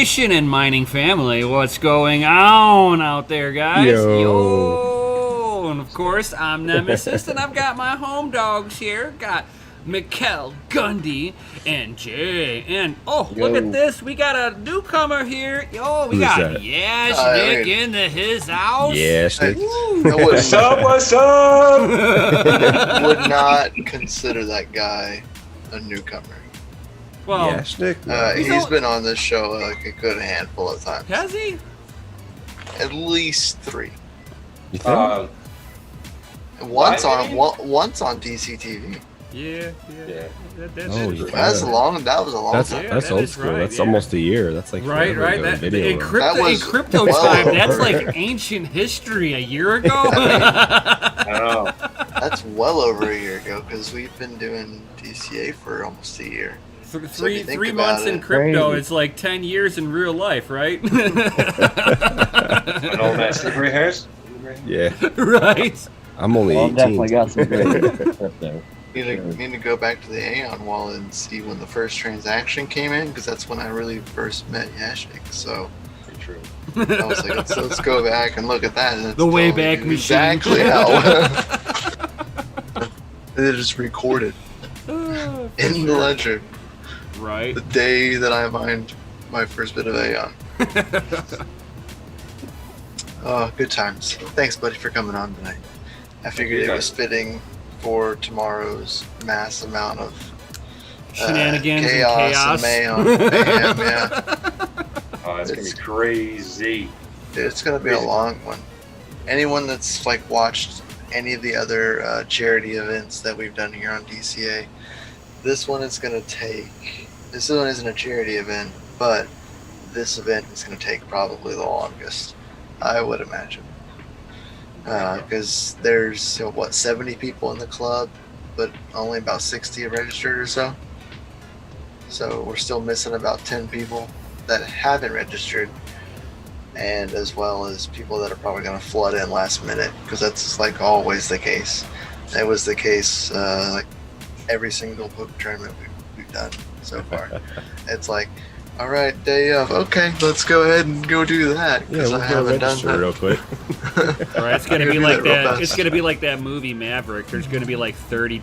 Nation and mining family, what's going on out there, guys? Yo. And of course, I'm Nemesis, and I've got my home dogs here. Got Mikkel, Gundy, and Jay. And look at this, we got a newcomer here. Yo, we got Yashnik in his house. Yashnik. What's up? What's up? Would not consider that guy a newcomer. Well, Yashnik. He's been on this show like a good handful of times. Has he? At least 3. You think? Once on DC TV. Yeah. Oh, yeah. That was a long time. That's old school. Right, that's almost a year. That's like right. In crypto well time, over. that's like ancient history. A year ago. I don't know. That's well over a year ago because we've been doing DCA for almost a year. Three months in crypto is like 10 years in real life, right? An old man, slippery hairs. Yeah. Right. I'm only 18. Definitely got some great crypto. Need to go back to the AION wall and see when the first transaction came in because that's when I really first met Yashnik. So Pretty true. I was like, let's go back and look at that. And The Wayback Machine. Exactly how. It is recorded in the ledger. Right. The day that I mined my first bit of AION. Oh, good times. Thanks, buddy, for coming on tonight. I figured it was fitting for tomorrow's mass amount of Shenanigans chaos and mayhem, yeah. Oh, it's gonna be crazy. Dude, it's gonna be a long one. Anyone that's like watched any of the other charity events that we've done here on DCA, this one is gonna take. This one isn't a charity event, but this event is gonna take probably the longest, I would imagine. Because there's 70 people in the club, but only about 60 are registered or so. So we're still missing about 10 people that haven't registered, and as well as people that are probably going to flood in last minute, because that's like always the case. That was the case like every single poker tournament we've done so far. It's like, all right, day of. Okay, let's go ahead and go do that. Yeah, we'll I haven't done that real quick. Right, it's gonna be like that. It's gonna be like that movie Maverick. There's gonna be like 30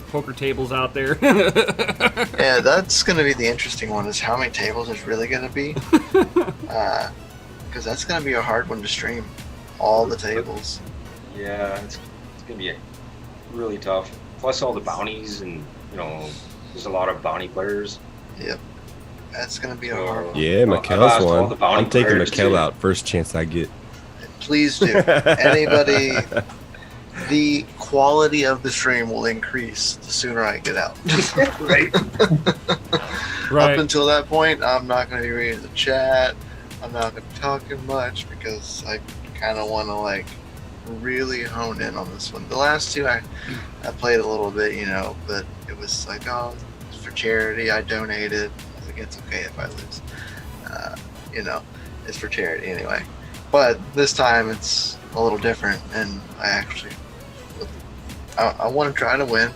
poker tables out there. Yeah, that's gonna be the interesting one. Is how many tables there's really gonna be? Because that's gonna be a hard one to stream. All the tables. Yeah, it's gonna be really tough. Plus all the bounties, and there's a lot of bounty players. Yep. That's gonna be a hard one. Yeah, Mikkel's one. I'm taking Mikkel out first chance I get. Please do. Anybody, the quality of the stream will increase the sooner I get out. Right. Right. Up until that point, I'm not going to be reading the chat. I'm not going to be talking much because I kind of want to like really hone in on this one. The last two, I played a little bit, but it was like, it's for charity. I donated. I was like, it's okay if I lose. It's for charity anyway. But this time it's a little different, and I want to try to win.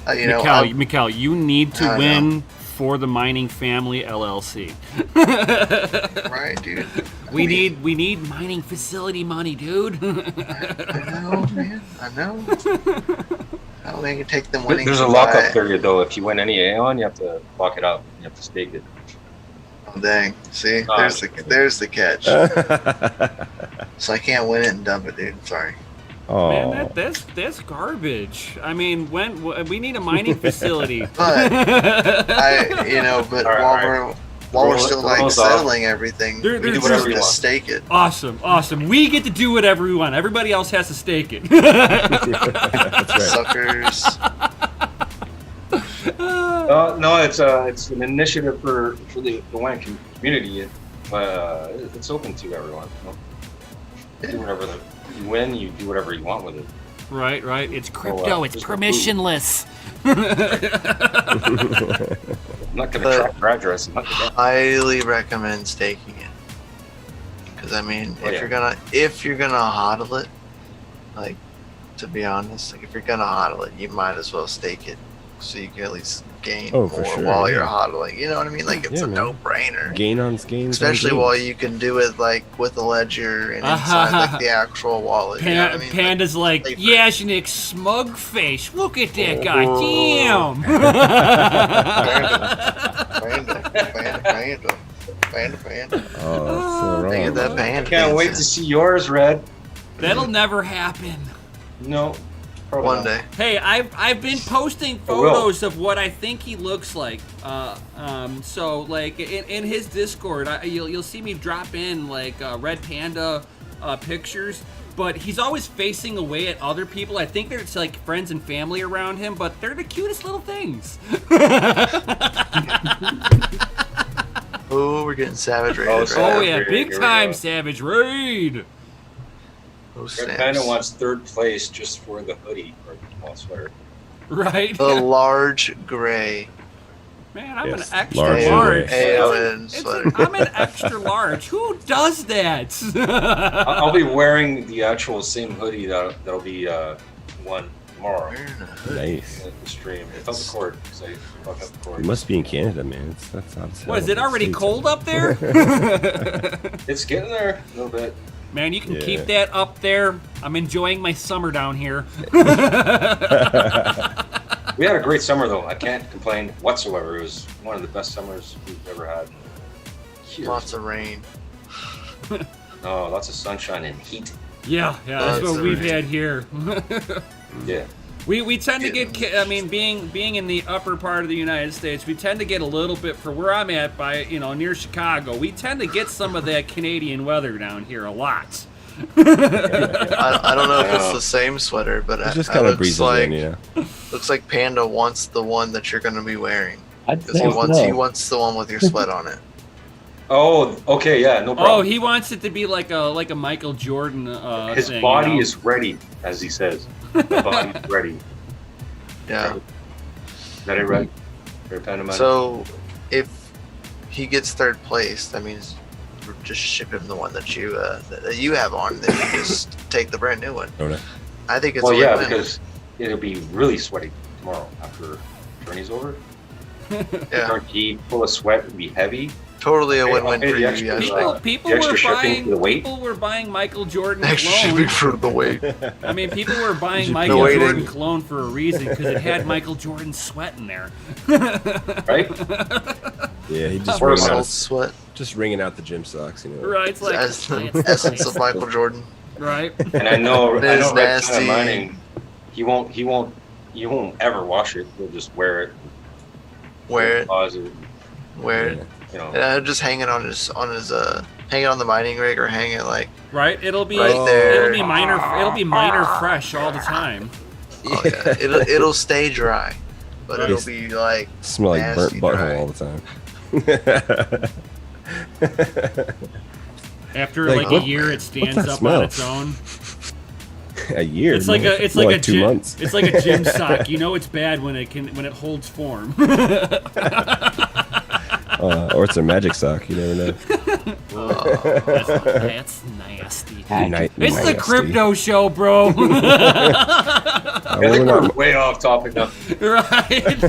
Mikkel, you need to win for the Mining Family LLC. Right, dude. We need mining facility money, dude. I know, man. I know. I don't think you take them winning. There's a lockup period though. If you win any AION, you have to lock it up. You have to stake it. Oh dang! See, there's the catch. So I can't win it and dump it, dude. Sorry. Oh, man, that's garbage. I mean, when we need a mining facility. But while we're still like settling everything, we do whatever to stake it. Awesome. We get to do whatever we want. Everybody else has to stake it. that's right. Suckers. No, it's an initiative for the WAN community. It's open to everyone. Do whatever you win, you do whatever you want with it. Right. It's crypto. It's permissionless. I'm not going to track your address. Highly recommend staking it. Because I mean, if you're gonna hodl it, like, to be honest, like if you're gonna hodl it, you might as well stake it, so you can at least gain Oh, more for sure, while yeah. you're hodling. You know what I mean? Like it's Yeah, a man. no-brainer. Gain on gains. Especially on while gains. you can do it like with a ledger and inside like the actual wallet. You know what I mean? Panda's like, safer. Yashnik, smug face. Look at that guy. Oh. Damn. Panda. Oh, so Look at wrong. that I panda. can't wait to dancing. see yours, Red. That'll never happen. No. Probably One not. day. Hey, I've been posting I will. photos of what I think he looks like. So like in his Discord, you'll see me drop in like Red Panda pictures, but he's always facing away at other people. I think there's like friends and family around him, but they're the cutest little things. Oh, we're getting savage rated. Oh, right so- Oh now. yeah, Here big we time go. Savage Raid. Oh, Red snaps. Panda wants 3rd place just for the hoodie or small sweater. Right? The large gray Man, I'm Yes, an extra large large. gray. AION sweater. I'm an extra large. Who does that? I'll be wearing the actual same hoodie that'll be one tomorrow Wearing a hood. Nice. at the stream. It's on the cord, so I fuck up the cord. It must be in Canada, man. That's What, is it already cold up there? It's getting there a little bit. Man, you can Yeah. keep that up there. I'm enjoying my summer down here. We had a great summer though. I can't complain whatsoever. It was one of the best summers we've ever had. Years. Lots of rain. No, lots of sunshine and heat. Yeah, that's Lots what of we've rain. had here. Yeah. We tend to get, I mean, being in the upper part of the United States, we tend to get a little bit, for where I'm at, by, near Chicago, we tend to get some of that Canadian weather down here a lot. I don't know if it's the same sweater, but It just it kind of looks breezes like in, you know. looks like Panda wants the one that you're going to be wearing I'd because say he no. wants the one with your sweat on it. Oh, okay, yeah, no problem. Oh, he wants it to be like a Michael Jordan His thing, body you know? is ready, as he says. The body's ready. Yeah. Is that it, right? Red Panda Man? So if he gets 3rd place, that means just ship him the one that you have on. Then you just take the brand new one. Okay. I think it's well, a yeah, win-win. because it'll be really sweaty tomorrow after journey's over. Yeah, Guaranteed full of sweat, it'll be heavy. totally a Hey, win-win I'll pay for the you. extra Yeah, for like, People The extra were shipping buying for the weight? people were buying Michael Jordan extra cologne. shipping for the weight. I mean, people were buying should Michael pay- Jordan cologne for a reason because it had Michael Jordan sweat in there. Right? Yeah, he just Or ringing salt out, sweat. just ringing out the gym socks, you know. Right? It's like As the it's essence nice. of Michael Jordan. Right? And I know It is Red nasty. Panda Mining, he won't ever wash it. He'll just wear it. Wear it. Closet, Wear it. you know. Just hang it on his hang it on the mining rig or hang it like Right? It'll be Right there. It'll be minor fresh all the time. oh, yeah. it'll stay dry, but it'll be like Smell like burnt nasty butthole dry. all the time. After Like, like what- a year, it stands that up smell? on its own. A year. It's like man. a More a like 2 gym, months. It's like a gym sock. You know it's bad when it holds form. Or it's a magic sock. You never know. That's nasty. Night, It's the nasty. crypto show, bro. Oh, I we're think we're not- way off topic now. Right?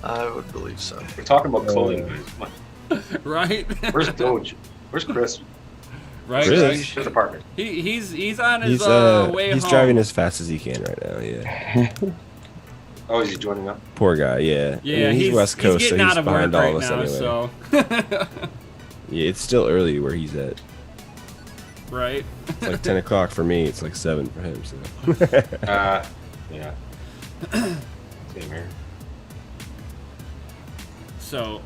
I would believe so. We're talking about clothing. guys. Come on. Right? Where's Doge? Where's Chris? Right? Chris? Right. His apartment. He's on his He's way he's home. driving as fast as he can right now. Yeah. Oh, is he joining up? Poor guy. Yeah. Yeah, I mean, he's West Coast, he's so getting he's out of work behind all right of us now. anyway. So, Yeah, it's still early where he's at. right? It's like 10 o'clock for me. It's like 7 for him. So. Yeah. Same here. So,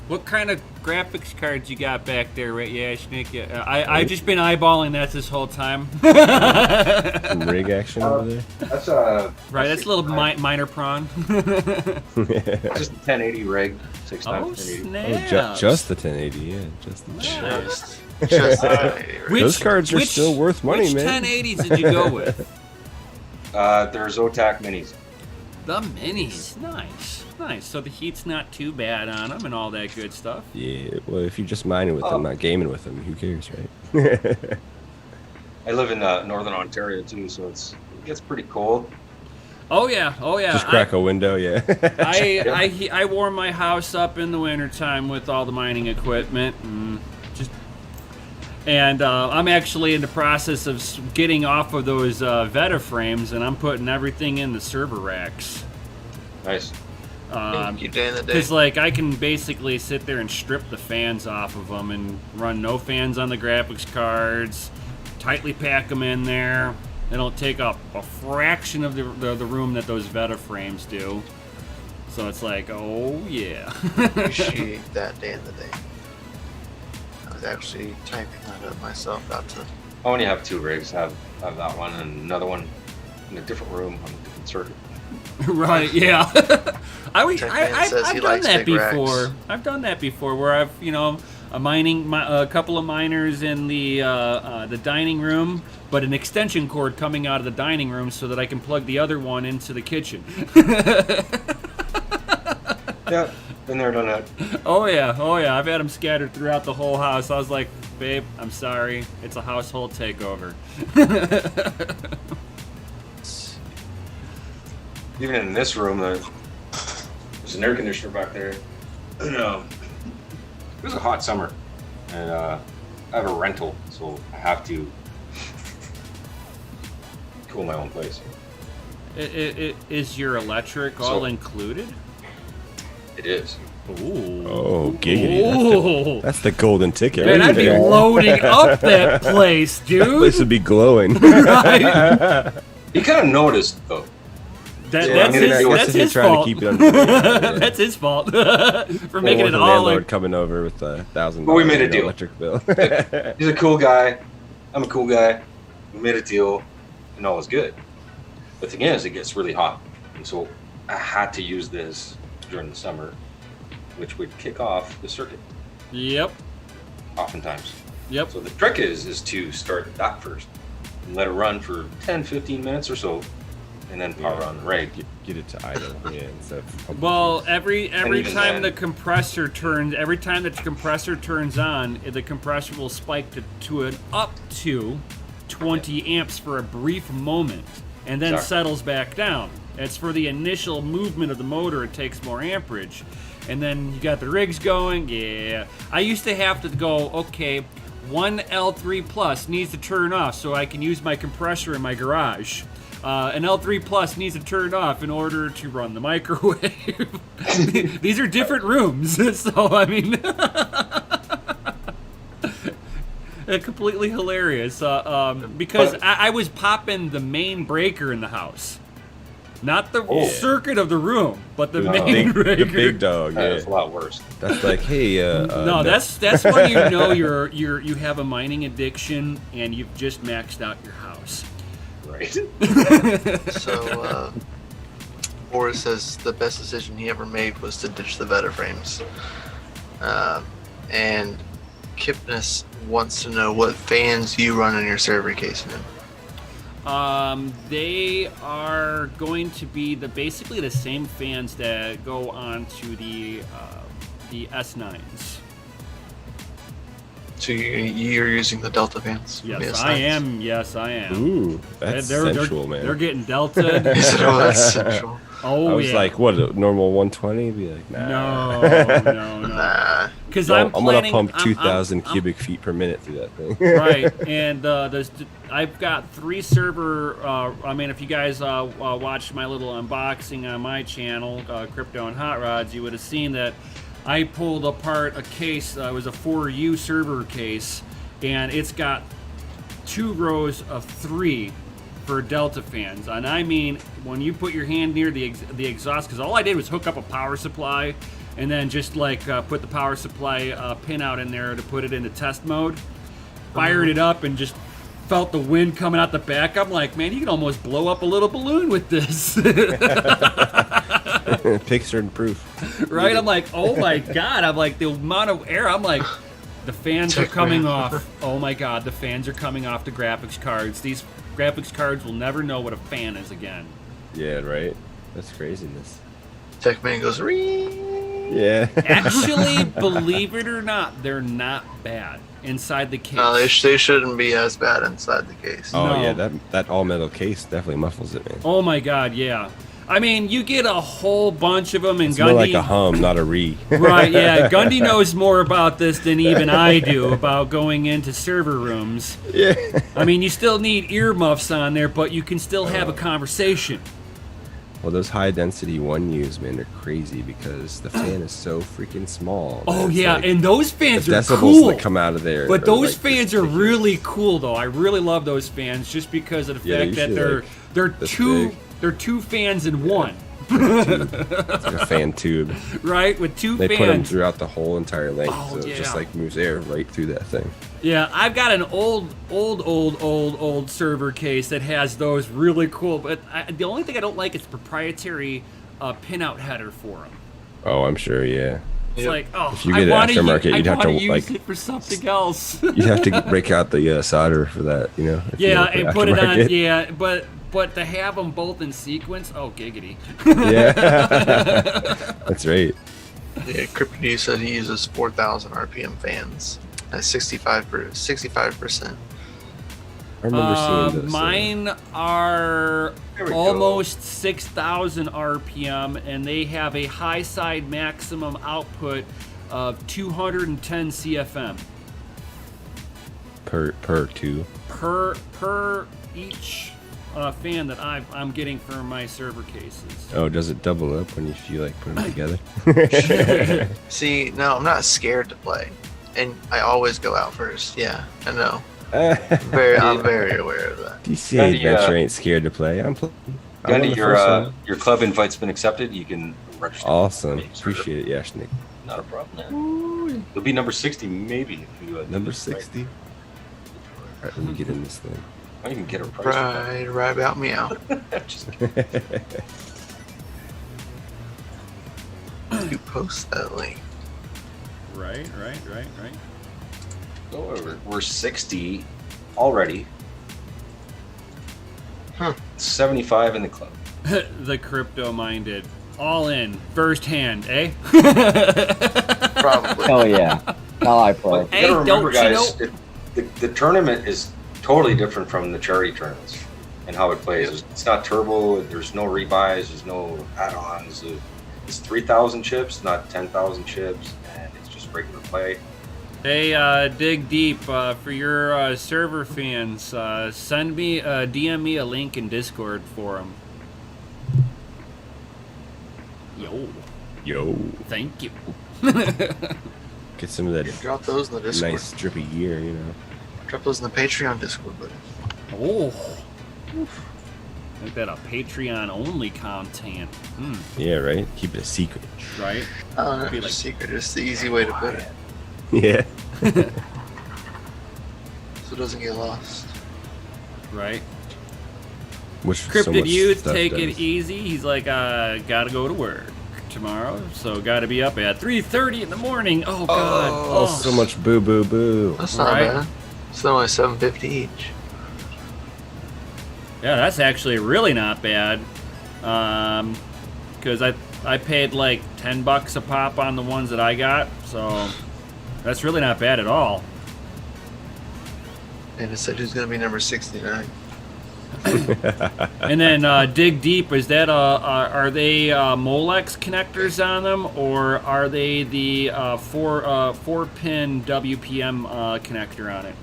what kind of graphics cards you got back there, right? Yeah, Schnick. Yeah, I've just been eyeballing that this whole time. Some rig action over there. That's Right, that's a little minor prawn. just a 1080 rig, 6 Oh, times 1080. snap! Just the 1080, yeah. Just the Just Those cards are still worth money, which man. 1080s did you go with? There's OTAC minis. The minis. Nice. So the heat's not too bad on them and all that good stuff. Yeah, well, if you're just mining with them, not gaming with them, who cares, right? I live in northern Ontario too, so it gets pretty cold. Oh yeah, oh yeah. Just crack a window, yeah. I warm my house up in the wintertime with all the mining equipment, and I'm actually in the process of getting off of those Veta frames, and I'm putting everything in the server racks. Nice. Thank you, day in the day. Because like I can basically sit there and strip the fans off of them and run no fans on the graphics cards, tightly pack them in there. They don't take up a fraction of the room that those Veta frames do. So it's like, oh yeah. Appreciate that, day in the day. I was actually typing that up myself, about to. I only have 2 rigs. I have that one and another one in a different room on a different circuit. Right, yeah. I've says he done likes that big racks. before. I've done that before, where I've a couple of miners in the dining room, but an extension cord coming out of the dining room so that I can plug the other one into the kitchen. Yeah, been there, done that. Oh yeah. I've had them scattered throughout the whole house. I was like, babe, I'm sorry. It's a household takeover. Even in this room, there's an air conditioner back there. It was a hot summer, and I have a rental, so I have to cool my own place. Is your electric all included? It is. Ooh. Oh, giggity. Ooh. That's the golden ticket. Man, right I'd be there. loading up that place, That dude. place would be glowing. Right? You kind of noticed, though. That's I mean, I guess that's if you're his trying fault. to keep it under yeah. That's his fault for making it the all. landlord coming over with $1,000 But we made a deal. electric bill. He's a cool guy. I'm a cool guy. We made a deal, and all was good. The thing is, it gets really hot, and so I had to use this during the summer, which would kick off the circuit Yep. oftentimes. Yep. So the trick is to start that first and let it run for 10, 15 minutes or so, and then power on the rig. Get it to idle, yeah. Instead of Well, every even time then- the compressor turns, on, the compressor will spike to an up to 20 amps for a brief moment, and then Exactly. settles back down. It's for the initial movement of the motor. It takes more amperage, and then you got the rigs going. Yeah, I used to have to go. Okay, one L3 plus needs to turn off so I can use my compressor in my garage. An L3 Plus needs to turn off in order to run the microwave. These are different rooms, so I mean, completely hilarious. Because I was popping the main breaker in the house, not the circuit of the room, but the main breaker. The big dog, yeah. It's a lot worse. That's like, hey, no, that's when you know you have a mining addiction and you've just maxed out your house. Right. So, Boris says the best decision he ever made was to ditch the Veta frames. And Kipnis wants to know what fans you run in your server casing in. They are going to be basically the same fans that go on to the S9s. So you're using the Delta fans? Yes, I am. Yes, I am. Ooh, that's sensual, man. They're getting Delta. Is it? Oh, that's central. Oh, I was yeah. like, what, a normal 120? Be like, nah. No. Nah. Because I'm planning, gonna pump 2,000 I'm- cubic feet per minute through that thing. Right, and I've got 3 server. I mean, if you guys watched my little unboxing on my channel, Crypto and Hot Rods, you would have seen that I pulled apart a case. It was a 4U server case, and it's got 2 rows of 3 for Delta fans. And I mean, when you put your hand near the exhaust, because all I did was hook up a power supply and then just like put the power supply pin out in there to put it into test mode, fired it up, and just felt the wind coming out the back. I'm like, man, you can almost blow up a little balloon with this. Picture and proof. Right? I'm like, oh my God. I'm like, the amount of air. I'm like, the fans are coming off. Oh my God, the fans are coming off the graphics cards. These graphics cards will never know what a fan is again. Yeah, right? That's craziness. Techman goes, "Ree." Yeah. Actually, believe it or not, they're not bad inside the case. No, they shouldn't be as bad inside the case. Oh No. yeah, that all metal case definitely muffles it, man. Oh my god, yeah. I mean, you get a whole bunch of them, and It's Gundy. more like a hum, not a re. Right, yeah. Gundy knows more about this than even I do about going into server rooms. Yeah. I mean, you still need earmuffs on there, but you can still have a conversation. Well, those high density 1Us, man, they're crazy because the fan is so freaking small. Oh It's yeah, like and those fans the are decibels cool. that come out of there. But are, those like, fans are ridiculous. really cool, though. I really love those fans just because of the Yeah, fact that usually, they're like, this two big. they're two fans in one, It's like a fan tube. right? With two They put them fans. throughout the whole entire length, Oh, so it just yeah. like moves air right through that thing. Yeah, I've got an old server case that has those really cool. But the only thing I don't like is proprietary pinout header for them. Oh, I'm sure, yeah. It's Yep. like, oh, If you get it aftermarket, you'd have to, use like- it for something else. You'd have to break out the solder for that, you know. if you Yeah, want to and put it on. aftermarket. Yeah, but to have them both in sequence, oh giggity. Yeah. That's right. Yeah, Crypto said he uses 4,000 RPM fans at 65%. I remember seeing those. Mine are There we go. almost 6,000 RPM, and they have a high side maximum output of 210 CFM per two. per each fan that I'm getting for my server cases. Oh, does it double up when you like put them together? See, no, I'm not scared to play, and I always go out first. Yeah, I know. I'm very aware of that. DCA Gundy, Adventure ain't scared to play. I'm playing. Gundy, your club invite's been accepted. You can register. Awesome. Maybe server. Appreciate it, Yashnik. Not a problem, man. You'll be number 60, maybe. If you, do Number this right. 60. All right, let me get in this thing. I can get a price. Right about me out. Just You post that link. Right. go over. We're 60 already. Huh. 75 in the club. The crypto-minded, all in, first hand, eh? Probably. Hell yeah. How I play. But Hey, you gotta remember, don't you guys, the tournament is totally different from the charity tournaments and how it plays. It's not turbo. There's no rebuys. There's no add-ons. It's 3,000 chips, not 10,000 chips, and it's just regular play. Hey, dig deep for your server fans. Send me, DM me a link in Discord for them. Yo. Thank you. Get some of that Drop those in the Discord. nice drippy gear, you know. Drop those in the Patreon Discord, buddy. Oh, make that a Patreon only content. Yeah, right? Keep it a secret. Right? I don't know. Be It's like- a secret. It's the easy way to put it, Yeah. so it doesn't get lost. Right. Which so Cryptid much Youth, stuff take does. it easy. He's like, gotta go to work tomorrow, so gotta be up at 3:30 in the morning. Oh God. Oh, so much boo boo boo. That's not Right. bad. It's only $7.50 each. Yeah, that's actually really not bad. Because I paid like $10 a pop on the ones that I got, so that's really not bad at all. And it said who's going to be number 69. And then dig deep. Is that are they Molex connectors on them, or are they the four pin WPM connector on it?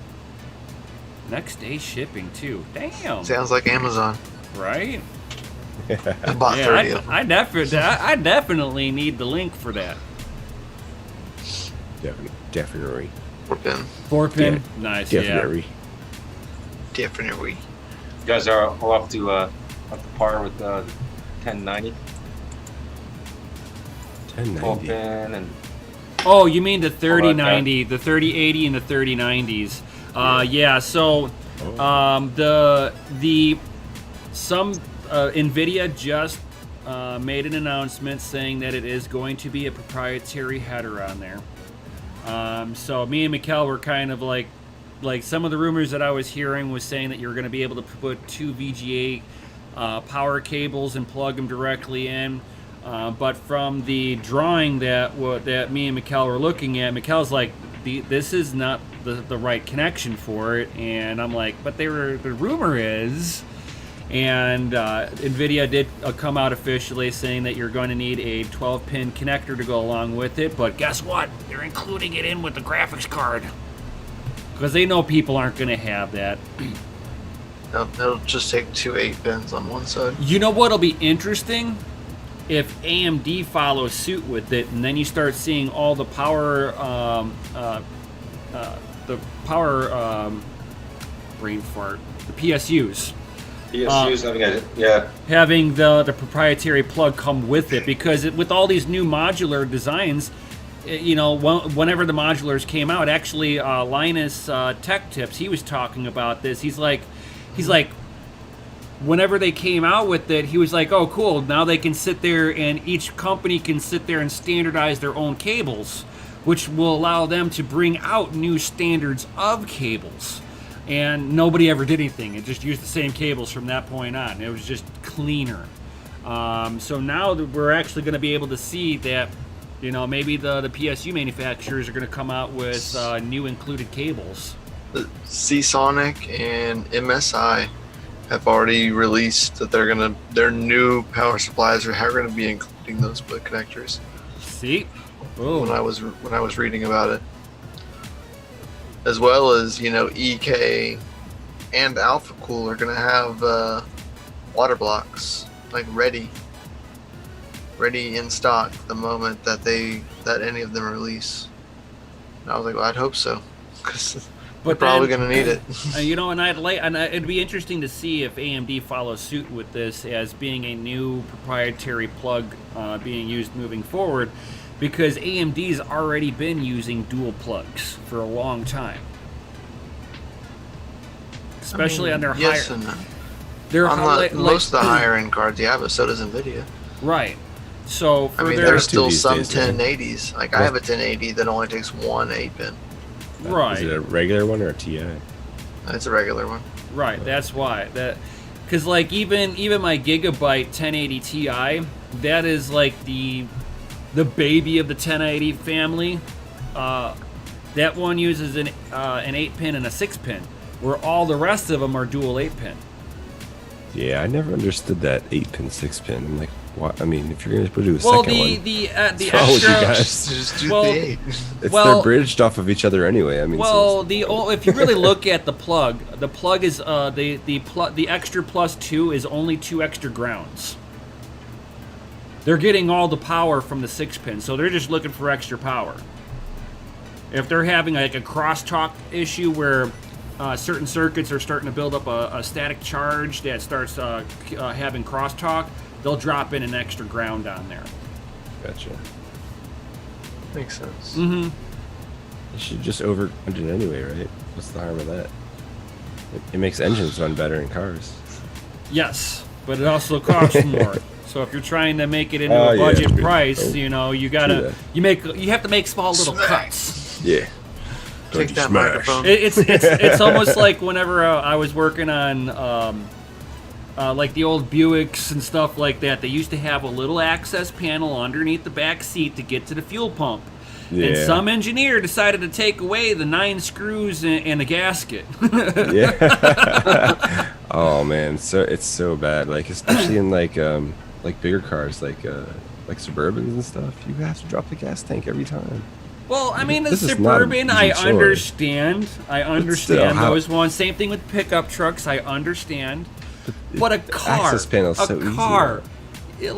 Next day shipping too. Damn. Sounds like Amazon. Right? I bought 30 Yeah, of them. I definitely need the link for that. Definitely. 4-pin. 4-pin. Yeah, Nice. Definitely. Definitely. You guys are all up to par with 1090, 1090. 12-pin, and Oh, you mean the that. 3090, the 3080, and the 3090s? Yeah. So, Nvidia just made an announcement saying that it is going to be a proprietary header on there. So me and Mikkel were kind of like some of the rumors that I was hearing was saying that you're going to be able to put two VGA power cables and plug them directly in. But from the drawing that me and Mikkel were looking at, Mikkel's like, this is not the right connection for it, and I'm like, but the rumor is, and NVIDIA did come out officially saying that you're going to need a 12-pin connector to go along with it, but guess what? They're including it in with the graphics card. Because they know people aren't going to have that. No, it'll just take 2 8-pins on one side. You know what'll be interesting? If AMD follows suit with it, and then you start seeing all the power, brain fart, the PSUs. Having the proprietary plug come with it, because with all these new modular designs, you know, whenever the modulars came out, actually Linus Tech Tips, he was talking about this. He's like, whenever they came out with it, he was like, oh cool, now they can sit there and each company can sit there and standardize their own cables, which will allow them to bring out new standards of cables. And nobody ever did anything. It just used the same cables from that point on. It was just cleaner. So now we're actually going to be able to see that, you know, maybe the PSU manufacturers are going to come out with new included cables. The Seasonic and MSI have already released that their new power supplies are going to be including those split connectors. See, boom. When I was reading about it, as well as, you know, EK and Alpha Cool are going to have water blocks like ready in stock the moment that any of them release. And I was like, well, I'd hope so, because we're probably going to need it. You know, and it'd be interesting to see if AMD follows suit with this as being a new proprietary plug being used moving forward, because AMD's already been using dual plugs for a long time, especially on their yes higher. And no. Most of the higher end cards, yeah, but so does NVIDIA. Right. So for there's still some 1080s. Like I have a 1080 that only takes one 8-pin. Right. Is it a regular one or a TI? It's a regular one. Right. That's why because like even my Gigabyte 1080 Ti, that is like the baby of the 1080 family. That one uses an 8-pin and a 6-pin, where all the rest of them are dual 8-pin. Yeah, I never understood that 8-pin, 6-pin. I'm like, what? I mean, if you're going to do a second one, the extra, just do the 8. They're bridged off of each other anyway. I mean, if you really look at the plug is the extra plus 2 is only 2 extra grounds. They're getting all the power from the 6-pin, so they're just looking for extra power. If they're having like a crosstalk issue where certain circuits are starting to build up a static charge that starts having crosstalk, they'll drop in an extra ground on there. Gotcha. Makes sense. Mm-hmm. You should just overcount it anyway, right? What's the harm of that? It makes engines run better in cars. Yes, but it also costs more. So if you're trying to make it into a budget price, you know, you have to make small little cuts. Yeah. Take that microphone. It's almost like whenever I was working on like the old Buicks and stuff like that. They used to have a little access panel underneath the back seat to get to the fuel pump. Yeah. And some engineer decided to take away the 9 screws and the gasket. Yeah. Oh man, so it's so bad. Like especially in like bigger cars, like Suburbans and stuff. You have to drop the gas tank every time. Well, I mean, the Suburban, I understand. Those ones. Same thing with pickup trucks. I understand. But a car, access panel is so easy.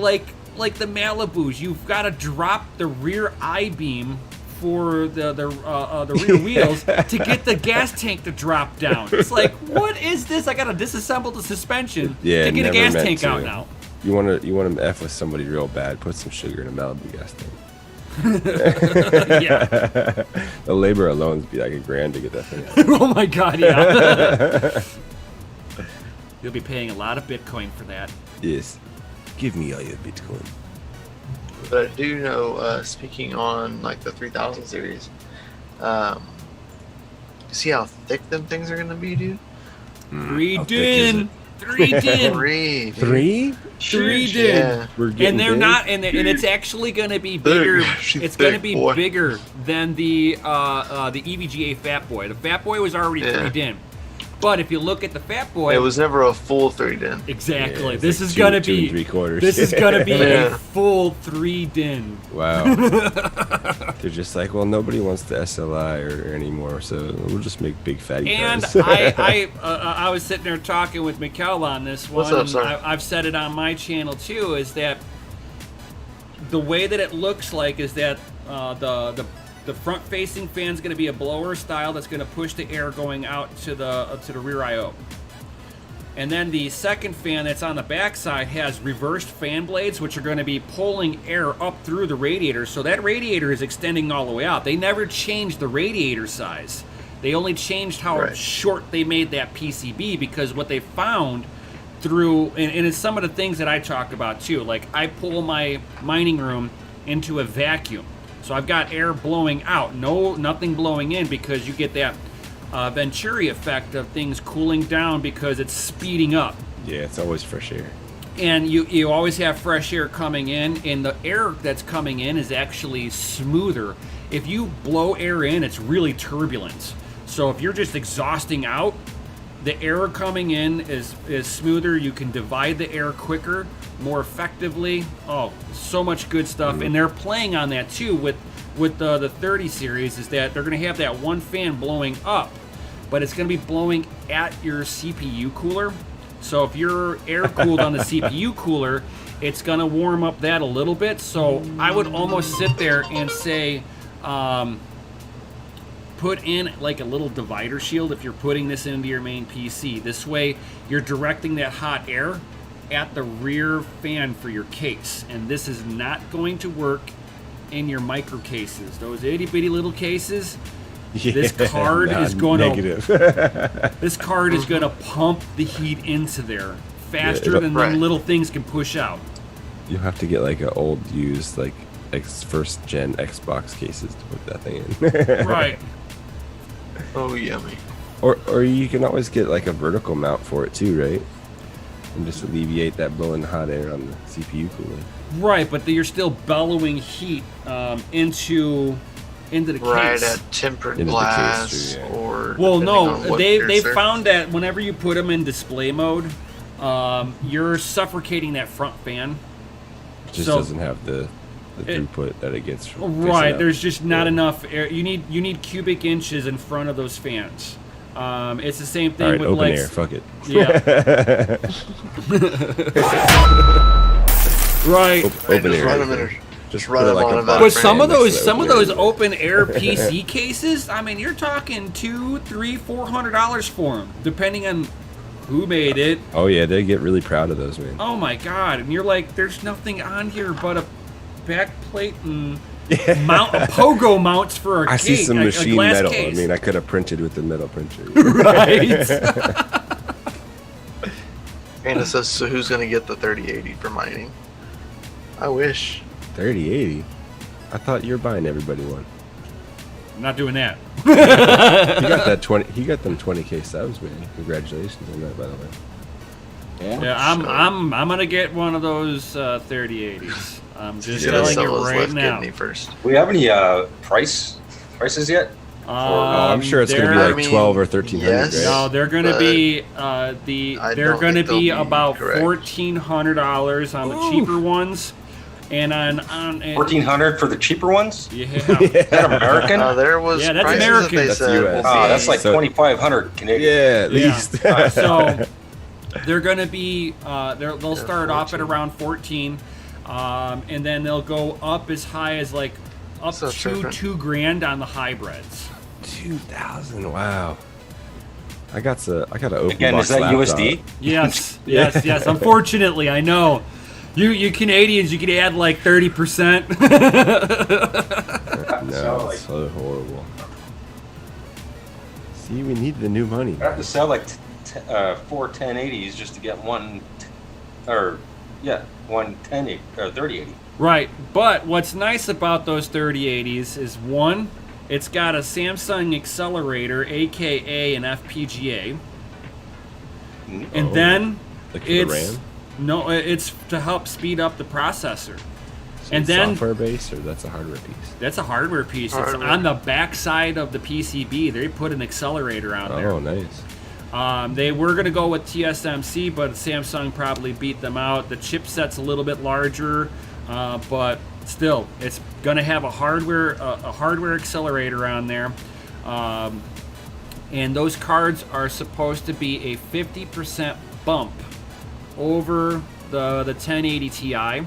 Like the Malibus, you've got to drop the rear I-beam for the rear wheels to get the gas tank to drop down. It's like, what is this? I got to disassemble the suspension to get a gas tank out now. You want to F with somebody real bad, put some sugar in a Malibu gas tank. Yeah. The labor alone would be like $1,000 to get that thing out. Oh my god, yeah. You'll be paying a lot of Bitcoin for that. Yes. Give me all your Bitcoin. But I do know, speaking on like the 3000 series, you see how thick them things are going to be, dude? Read in. 3 din. Three. 3 din. Yeah. We're getting And they're big. not, and it's actually going to be bigger. She's It's going to big, be boy. bigger than the EVGA Fat Boy. The Fat Boy was already Yeah. 3 din, but if you look at the Fat Boy, It was never a full 3 din. exactly. Yeah, it's this like is two- going to two and be 3/4. This is going to be Yeah. a full 3 din. Wow. They're just like, well, nobody wants the SLI or anymore, so we'll just make big fatty And cars. I was sitting there talking with Mikkel on this one. What's up, and sir? I've said it on my channel too. Is that the way that it looks like is that the front-facing fan is going to be a blower style that's going to push the air going out to the rear I/O. And then the second fan that's on the backside has reversed fan blades, which are going to be pulling air up through the radiator. So that radiator is extending all the way out. They never changed the radiator size. They only changed how Right. short they made that PCB, because what they found through, and it's some of the things that I talk about too. Like, I pull my mining room into a vacuum. So I've got air blowing out, nothing blowing in, because you get that Venturi effect of things cooling down because it's speeding up. Yeah, it's always fresh air. And you always have fresh air coming in, and the air that's coming in is actually smoother. If you blow air in, it's really turbulent. So if you're just exhausting out, the air coming in is smoother. You can divide the air quicker, more effectively. Oh, so much good stuff. And they're playing on that too with the 30 series, is that they're going to have that one fan blowing up, but it's going to be blowing at your CPU cooler. So if you're air cooled on the CPU cooler, it's going to warm up that a little bit. So I would almost sit there and say, put in like a little divider shield if you're putting this into your main PC. This way you're directing that hot air at the rear fan for your case. And this is not going to work in your micro cases. Those itty bitty little cases, this card is going negative. this card is going to pump the heat into there faster than Right. the little things can push out. You'll have to get like an old used like first gen Xbox cases to put that thing in. Right. Oh, yummy. Or you can always get like a vertical mount for it too, right? And just alleviate that blowing hot air on the CPU cooler. Right, but you're still bellowing heat into the Right case. at tempered Into the case, glass, too, yeah. or Well, depending no, on what they your surface- found that whenever you put them in display mode, you're suffocating that front fan. It just So- doesn't have the throughput that it gets from facing Right, up. there's just not enough air. You need cubic inches in front of those fans. It's the same thing All right, with open like air, fuck it. yeah. Right. Open Just air. run them in. Just run put it them like on a a box But frame some of next to those the some of open those air. open air PC cases, I mean, you're talking $200, $300, $400 for them, depending on who made it. Oh yeah, they get really proud of those, man. Oh my god! And you're like, there's nothing on here but a back plate and pogo mounts for a I see case, some a machine glass metal. case. I mean, I could have printed with the metal printer. Right. And it says, so who's going to get the 3080 for mining? I wish. 3080. I thought you were buying everybody one. I'm not doing that. He got that 20. He got them 20K subs, man. Congratulations on that, by the way. Yeah. Yeah, I'm gonna get one of those 3080s. I'm just Yeah, let's telling sell you his right left now. kidney first. Do we have any prices yet? I'm sure it's going to be they're- like 12 or 1300, yes. right? No, they're going to But be I they're don't going to think they'll be be about correct. $1,400 on the cheaper ones, and on and, 1,400 for the cheaper ones? yeah. Is that American? There was Yeah, that's prices American. that they That's said US. will Oh, be- that's like So- 2,500 Canadian. Yeah, at Yeah. least. So they're going to be they'll Yeah, start off at 14. around 14, and then they'll go up as high as like up So to different. $2,000 on the hybrids. 2,000. Wow. I got an open Again, box is that laptop. USD? Yes, yes. Unfortunately, I know. You Canadians, you could add like 30%. No, it's so horrible. See, we need the new money. I have to sell like 4 1080s just to get one 1080 or 3080. Right, but what's nice about those 3080s is one, it's got a Samsung accelerator, aka an FPGA, and then Like for the RAM? No, it's to help speed up the processor. So And it's then software based, or that's a hardware piece? that's a hardware piece. It's Hardware. on the back side of the PCB. They put an accelerator on there. Oh, nice. They were going to go with TSMC, but Samsung probably beat them out. The chipset's a little bit larger, but still, it's going to have a hardware accelerator on there. And those cards are supposed to be a 50% bump over the 1080 Ti.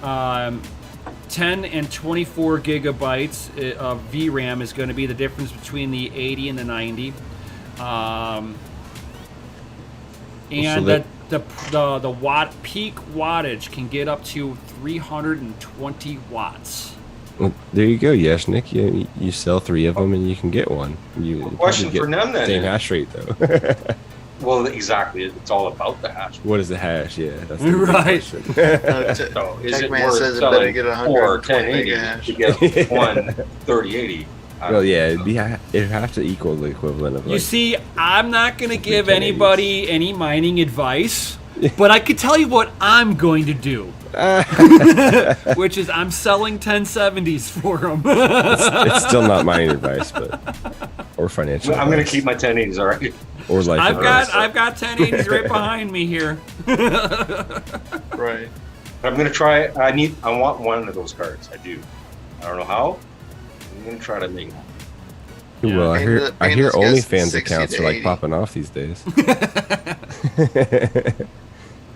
10 and 24 gigabytes of VRAM is going to be the difference between the 80 and the 90. And So the peak wattage can get up to 320 watts. Well, there you go, Nick. You sell 3 of them and you can get one. You Question probably for get them then. Same hash rate though. Well, exactly. It's all about the hash. What is the hash? Yeah, that's the big Right. question. So is it Techman worth says it better selling get 4 120 1080 mega hash. to get one 3080? Well, yeah, it'd have to equal the equivalent of. You Like, see, I'm not going to give 1080s. anybody any mining advice, but I could tell you what I'm going to do. Which is I'm selling 1070s for them. it's still not mining advice, but or financial. I'm going to advice. keep my 1080s, all right? Or life advice. I've got 1080s right behind me here. Right. I'm going to try. I want one of those cards. I do. I don't know how. I'm going to try to make one. Well, I hear Panda's guessing OnlyFans 60 accounts to are like 80. popping off these days.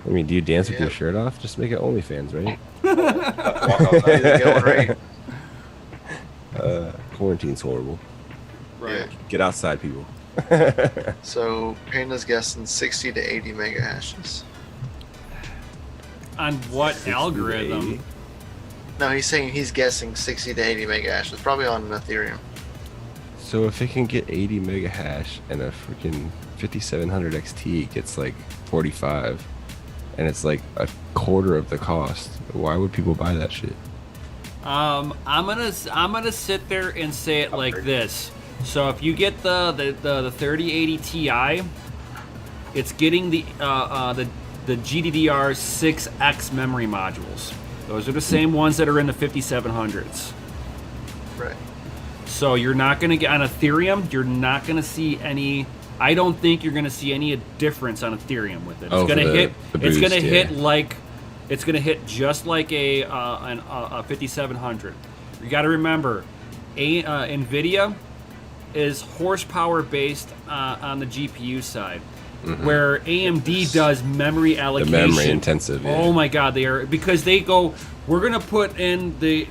I mean, do you dance with your Yeah. shirt off? Just make it OnlyFans, right? Have to walk outside. Going right. Quarantine's horrible. Yeah. Get outside, people. So Panda's guessing 60 to 80 mega hashes. On what 60 to algorithm? 80. No, he's saying he's guessing 60 to 80 mega hashes, probably on Ethereum. So if it can get 80 mega hash and a freaking 5700 XT gets like 45, and it's like a quarter of the cost, why would people buy that shit? I'm gonna sit there and say it like this. So if you get the 3080 Ti, it's getting the GDDR6X memory modules. Those are the same ones that are in the 5700s. Right. So you're not going to get on Ethereum. You're not going to see any. I don't think you're going to see any difference on Ethereum with it. It's Oh, going to for hit. the It's going to boost, hit yeah. like. It's going to hit just like a 5700. You got to remember, Nvidia is horsepower based on the GPU side, where AMD does memory The allocation. memory intensive. Yeah. Oh my God, they are, because they go. We're gonna put in the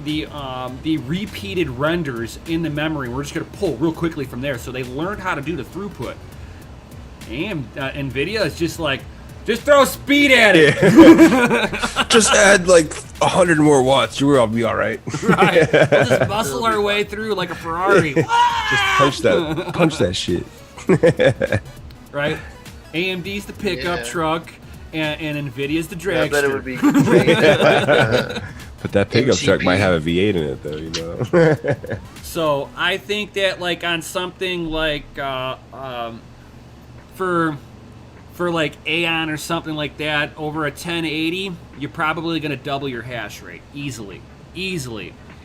repeated renders in the memory. We're just gonna pull real quickly from there. So they learned how to do the throughput. And Nvidia is just like, just throw speed at it. Just add like 100 more watts. You'll be all right. Right. We'll just muscle our way through like a Ferrari. Just punch that shit. Right. AMD's the pickup Yeah. truck, and Nvidia's the I dragster. bet it would be great at, But that pickup truck MGP. might have a V8 in it, though. You know. So I think that like on something like for like AION or something like that, over a 1080, you're probably going to double your hash rate easily,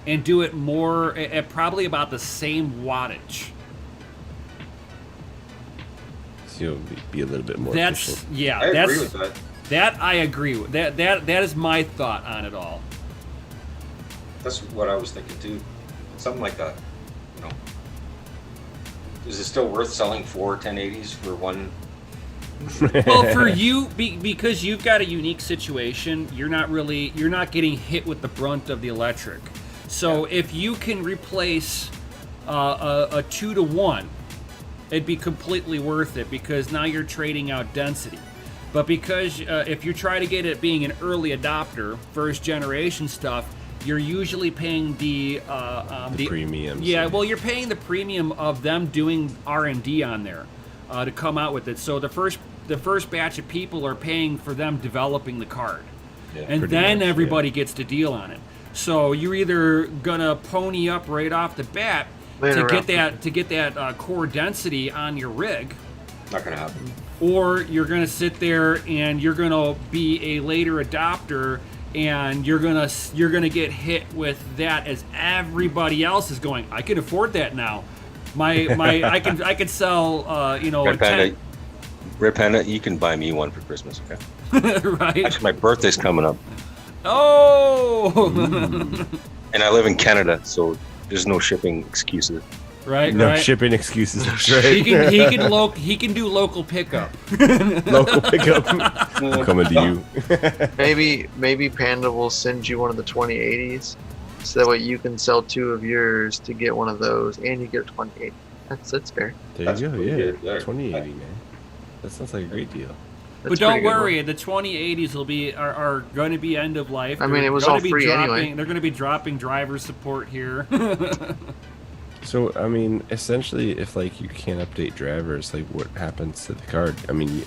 and do it more at probably about the same wattage. So you'll be a little bit more That's efficient. yeah. I that's agree with that. that I agree with. That is my thought on it all. That's what I was thinking too. Something like that. You know, is it still worth selling 4 1080s for one? Well, for you, because you've got a unique situation, you're not getting hit with the brunt of the electric. So if you can replace a 2-to-1, it'd be completely worth it, because now you're trading out density. But because if you try to get it being an early adopter, first generation stuff, you're usually paying the premiums. Yeah, well, you're paying the premium of them doing R&D on there to come out with it. So the first batch of people are paying for them developing the card, and pretty then much, everybody gets to deal on it. So you're either gonna pony up right off the bat Later to on. get that core density on your rig, Not gonna happen. or you're going to sit there and you're going to be a later adopter, and you're gonna get hit with that as everybody else is going. I can afford that now. I can sell Red Panda, you can buy me one for Christmas, okay? Right. Actually, my birthday's coming up. Oh. And I live in Canada, so there's no shipping excuses. Right. No right. shipping excuses. That's right. He can do local pickup. Local pickup. I'm coming to you. Maybe Panda will send you one of the 2080s, so that way you can sell 2 of yours to get one of those, and you get a 2080. That's fair. There That's you go. pretty Yeah, good there. 2080, man. That sounds like a great deal. But That's don't pretty good worry, one. the 2080s are going to be end of life. I mean, it was They're all gonna be free dropping, anyway. They're going to be dropping driver support here. So, I mean, essentially, if like you can't update drivers, like what happens to the card? I mean,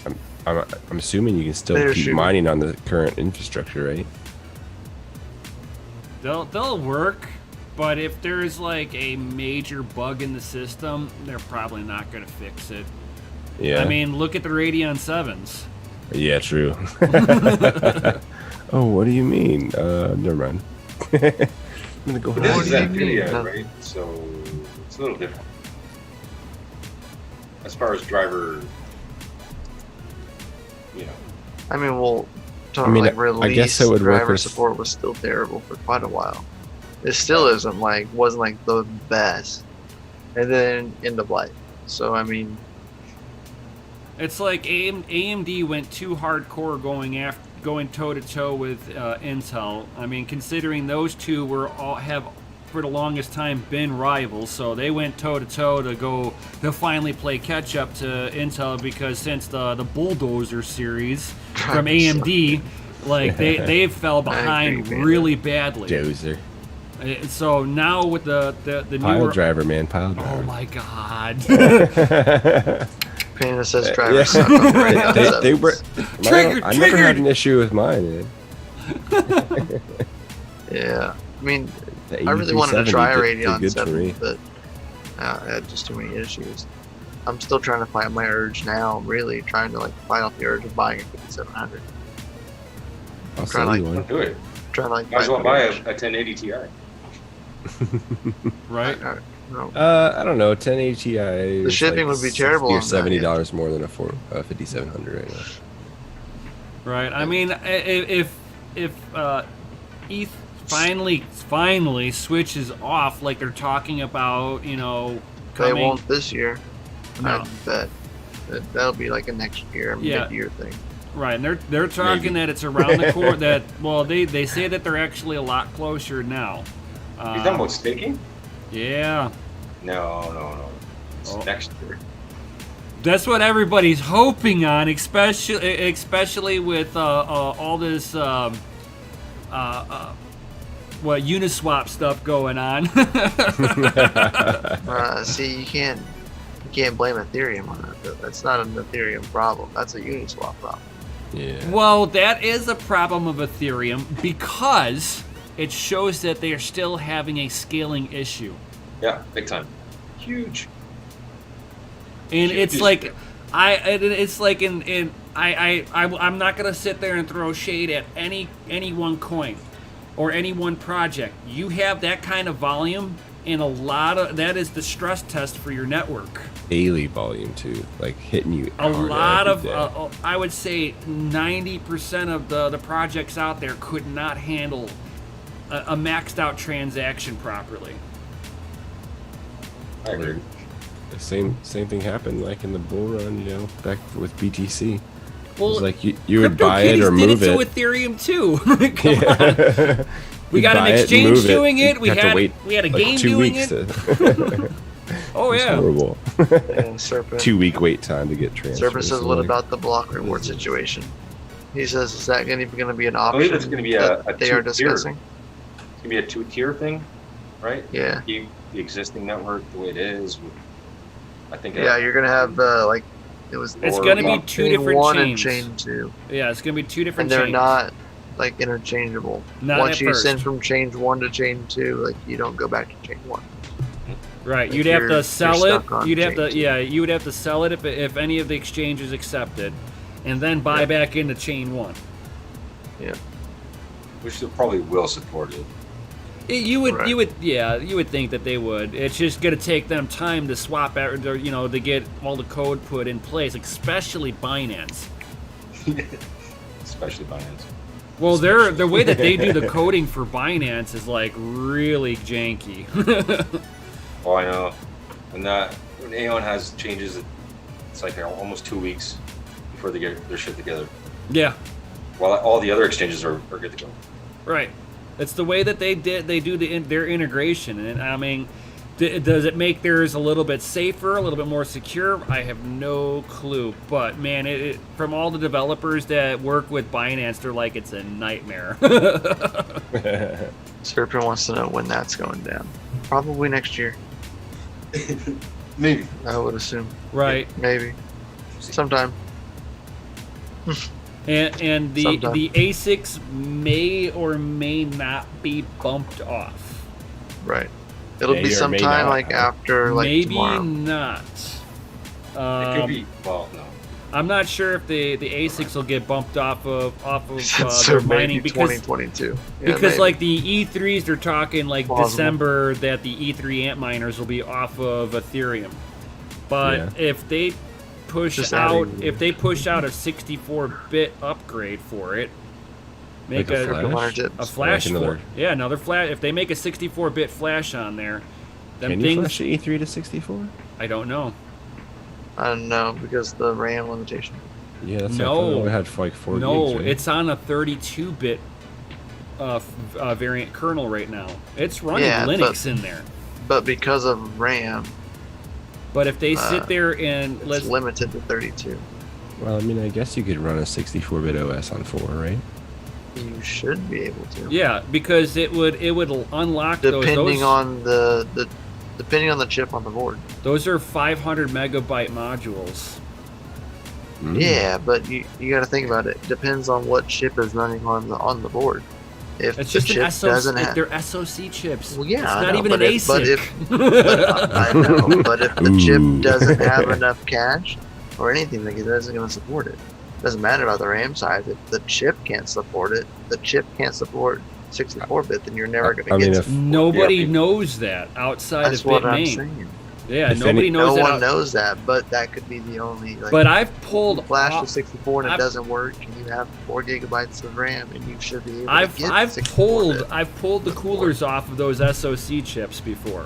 I'm assuming you can still They're keep shooting. mining on the current infrastructure, right? They'll work, but if there's like a major bug in the system, they're probably not going to fix it. Yeah. I mean, look at the Radeon 7s. Yeah, true. Oh, what do you mean? Never mind. I'm gonna go But this What is do you NVIDIA, mean? right? So it's a little different. As far as driver, I mean, well, I mean, release I guess it would work driver with- support was still terrible for quite a while. It still isn't wasn't like the best, and then end of life. So I mean, It's like AMD went too hardcore going toe to toe with Intel. I mean, considering those two have for the longest time been rivals, so they went toe to toe to finally play catch up to Intel, because since the Bulldozer series from AMD, like they fell behind agree, man. really badly. Dozer. So now with the Pile newer, driver, man. Pile driver. oh my god. Panda says Yeah. drivers suck on the Radeon They were. 7s. Triggered, I never had triggered. an issue with mine. Yeah, I mean, The I really wanted to 8370 try a did Radeon good for 7, me. but I had just too many issues. I'm still trying to fight my urge now. I'm really trying to fight off the urge of buying a 5700. I'll trying sell to, you one. do it. Trying to Might as fight well my buy a urge. 1080 Ti. Right? No. I don't know. 1080 Ti. The shipping would be terrible Or on that, $70 more than a 5700 right now. Right. I mean, if ETH finally switches off, like they're talking about, They coming. won't this year. No. I bet. That'll be like a next year, Yeah. mid-year thing. Right, and they're talking Maybe. that it's around the corner. They say that they're actually a lot closer now. You talking about staking? Yeah, No. It's Oh. next year. that's what everybody's hoping on, especially with all this Uniswap stuff going on. See, you can't blame Ethereum on that. That's not an Ethereum problem. That's a Uniswap problem. Yeah. Well, that is a problem of Ethereum, because it shows that they are still having a scaling issue. Yeah, big time. Huge. And Huge it's issue. like, I'm not gonna sit there and throw shade at any one coin or any one project. You have that kind of volume, and that is the stress test for your network. Daily volume too, like hitting you. A hard lot every of, day. I would say 90% of the projects out there could not handle a maxed out transaction properly. I agree. The same thing happened like in the bull run, back with BTC. It Well, was like you would buy it or CryptoKitties move did it. it to Ethereum too. Come on. We You'd got an buy it and exchange move doing You'd it. We have to had wait, a like, game 2 doing weeks it. to. Oh It's yeah. horrible. And Serpent. 2 week wait time to get transferred. Serpent says, so, what like, about the block reward situation? He says, is that going to be an I option believe it's going to be a that they are two-tier. discussing? It's going to be a 2-tier thing, right? Yeah. Keep the existing network the way it is. I think. Yeah, you're going to have, it was It's Or gonna be block two chain different 1 chains. and chain 2. Yeah, it's gonna be two And different they're chains. not, interchangeable. Not Once at you first. send from chain 1 to chain 2, you don't go back to chain 1. Right, If you'd have you're- to you're sell it. stuck on You'd have to, chain two. yeah, you would have to sell it if any of the exchanges accepted, and then buy back into chain one. Yeah. Which they probably will support it. You would, Right. you would, yeah, you would think that they would. It's just gonna take them time to swap out, or, you know, to get all the code put in place, especially Binance. Especially Binance. Well, the way that they do the coding for Binance is like really janky. Oh, I know. When AION has changes, it's like almost 2 weeks before they get their shit together. Yeah, While all the other exchanges are good to go. right. It's the way that they do their integration, and I mean, does it make theirs a little bit safer, a little bit more secure? I have no clue. But man, from all the developers that work with Binance, they're like it's a nightmare. Serpent wants to know when that's going down. Probably next year, Maybe. I would assume. Right. Maybe. Sometime. And the Sometime. the ASICs may or may not be bumped off. Right. It'll May be or may sometime not. like after like Maybe tomorrow. not. It could be. Well, no. I'm not sure if the ASICs will get bumped off of So their maybe mining because 2022. Yeah, because maybe. like the E3s, they're talking like Plausible. December that the E3 ant miners will be off of Ethereum. But Yeah. if they push Just out adding- if they push out a 64-bit upgrade for it, make Like a a flash? Crypto miner a tips. flash Like for another- yeah, another flash. If they make a 64-bit flash on there, them Can you things flash the E3 to 64? I don't know. I don't know because the RAM limitation. Yeah, that's No. what I thought. We had like 4 No, gigs, right? it's on a 32-bit variant kernel right now. It's running Yeah, Linux in there. But because of RAM, But if they sit there and it's limited to 32. Well, I mean, I guess you could run a 64-bit OS on 4, right? You should be able to. yeah, because it would unlock Depending those. on depending on the chip on the board. Those are 500 megabyte modules. Mm. Yeah, but you got to think about it. Depends on what chip is running on the board. If It's the just chip an SoC. doesn't have, They're SoC chips. well, yeah, it's I not know, even but an if- but ASIC. I know, but if the Ooh. chip doesn't have enough cache or anything, like it isn't going to support it. Doesn't matter about the RAM size. If the chip can't support it, the chip can't support 64-bit, then you're never going I to mean, get. if- Nobody Yeah. knows that outside That's of what I'm Bitmain. saying. Yeah, If nobody any- knows No that. one knows that, but that could be the only. Like, But I've pulled flash off- to 64 and it I've- doesn't work, and you have 4 gigabytes of RAM, and you should be able to I've get I've 64-bit. pulled the coolers off of those SoC chips before.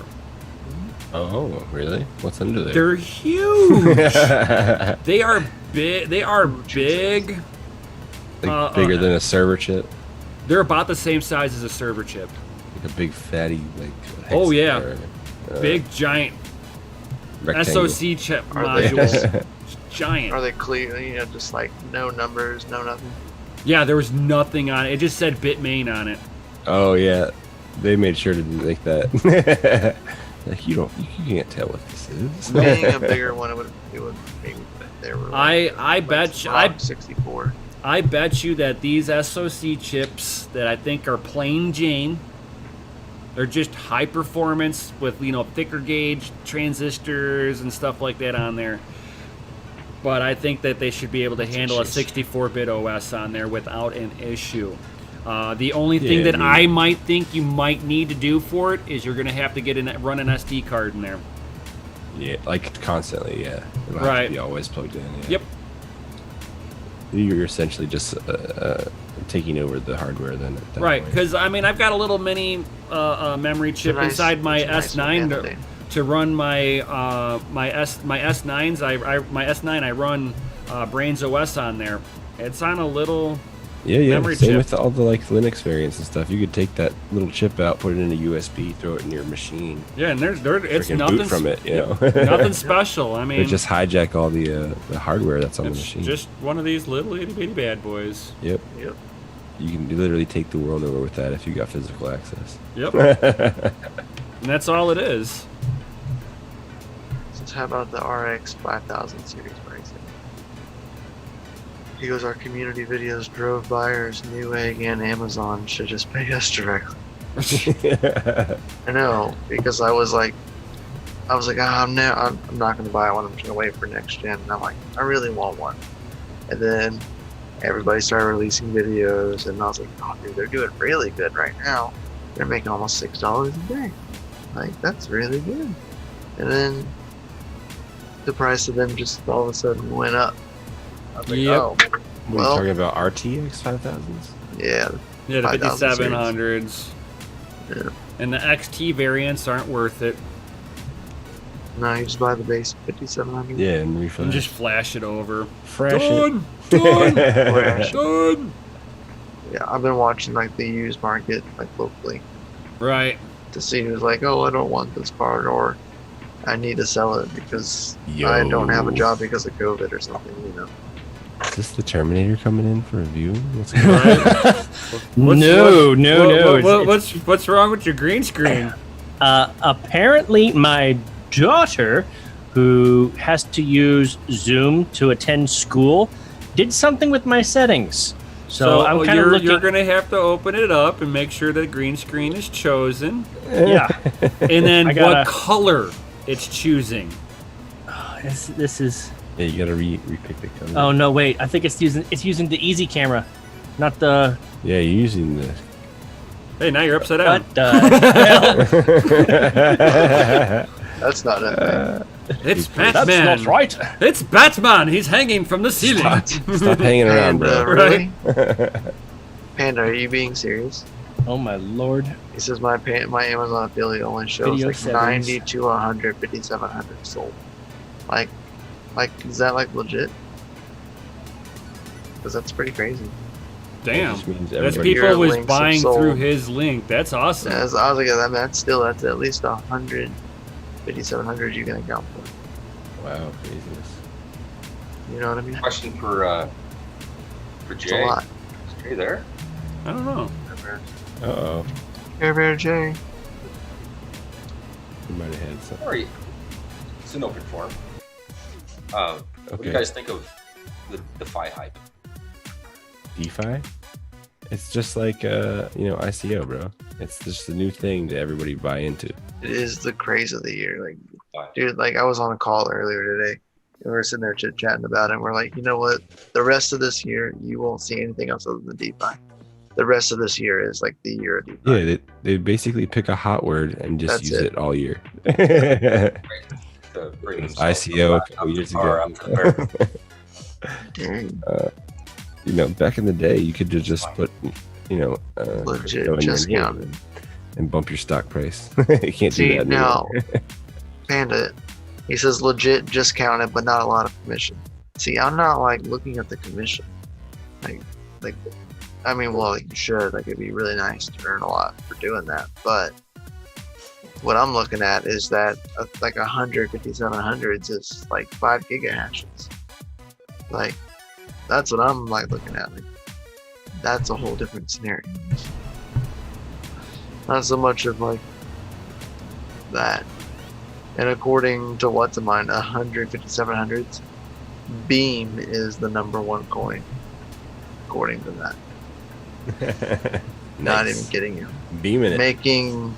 Oh, really? What's under there? They're huge. They are big. They are big. Like bigger than a server chip? They're about the same size as a server chip. Like a big fatty, like... Oh, yeah. or, Big giant rectangle. SoC chip Are they- modules. Giant. Are they clear? You know, just like no numbers, no nothing. Yeah, there was nothing on it. It just said Bitmain on it. Oh, yeah. They made sure to make that. Like, you can't tell what this is. Being a bigger one, it would maybe there were. I bet you, I 64. I bet you that these SoC chips that I think are plain Jane, they're just high performance with, you know, thicker gauge transistors and stuff like that on there. But I think that they should be able to handle a 64-bit OS on there without an issue. The only thing Yeah, that I might think you might need to do for it is you're going to have to run an SD card in there. Yeah, like constantly, yeah. It'll have Right. to be always plugged in. Yeah. Yep. You're essentially just taking over the hardware then. At that Right, point. because I mean I've got a little mini memory chip nice- inside my it's a nice S9 little to run my S9s. My S9 I run Brains OS on there. It's on a little Yeah, yeah. memory Same chip. with all the like Linux variants and stuff. You could take that little chip out, put it in a USB, throw it in your machine, yeah, and it's freaking nothing boot from it. You know, nothing special. I mean, They just hijack all the hardware that's on the it's machine. just one of these little itty bitty bad boys. Yep. Yep. You can literally take the world over with that if you got physical access. Yep, and that's all it is. So how about the RX 5000 series pricing? He goes, our community videos drove buyers, Newegg and Amazon should just pay us directly. I know, because I was like, I was like, I'm not going to buy one. I'm just going to wait for next gen. And I'm like, I really want one. And then everybody started releasing videos, and I was like, oh, dude, they're doing really good right now. They're making almost $6 a day. Like, that's really good. And then the price of them just all of a sudden went up. I was like, oh, We're talking about RTX 5000s? yeah. Yeah, the 5000 5700s. Yeah. And the XT variants aren't worth it. No, you just buy the base 5700. Yeah, and refresh. And just flash it over. fresh Done! Fresh. Done! Yeah, I've been watching like the used market, like locally, Right. to see who's like, oh, I don't want this car, or I need to sell it because I don't have a job because of COVID or something, you know. Is this the Terminator coming in for a view? What's going on? No. What's wrong with your green screen? Apparently, my daughter, who has to use Zoom to attend school, did something with my settings. So I'm kind of looking. You're gonna have to open it up and make sure the green screen is chosen, Yeah. and then I gotta- what color it's choosing. This is. Yeah, you gotta repick the color. Oh no! Wait, I think it's using the easy camera, not the. Yeah, you're using the. Hey, now you're upside down. What the hell? That's not it. It's That's Batman. not right. It's Batman. He's hanging from the ceiling. Stop hanging around, Panda, bro. really? Panda, are you being serious? Oh my lord! He says my Amazon affiliate only shows Video like settings. 90 to 100, 5700 sold. Like, is that like legit? Because that's pretty crazy. Damn. Just means That's everybody- people Your was links buying have sold. through his link. That's awesome. Yeah, I was like, that's at least 100, 5700 you can account for. Wow, craziness. You know what I mean? Question for It's a Jay. lot. Is Jay there? I don't know. Uh-oh. Care Bear J. You might have had something. Sorry. It's an open forum. What do Okay. you guys think of the DeFi hype? DeFi? It's just like, ICO, bro. It's just a new thing to everybody buy into. It is the craze of the year. Like, Fine. dude, like I was on a call earlier today, and we were sitting there chit chatting about it. And we're like, you know what? The rest of this year, you won't see anything else other than DeFi. The rest of this year is like the year of DeFi. Yeah, they basically pick a hot word and just That's use it. it all year. To bring themselves ICO a back couple up years to par. ago. I'm prepared. Dang, Back in the day, you could just put, legit, crypto in your just name counted. and bump your stock price. You can't See, do that now, anymore. Panda, he says legit just counted, but not a lot of commission. See, I'm not like looking at the commission. Like, I mean, well, you should. Like, it'd be really nice to earn a lot for doing that. But what I'm looking at is that like 15700s is like 5 gigahashes. Like, that's what I'm like looking at. Like, that's a whole different scenario. Not so much of like that. And according to what's in mine, 15700s, Beam is the #1 coin. According to that. Not even kidding you. Beaming it. Making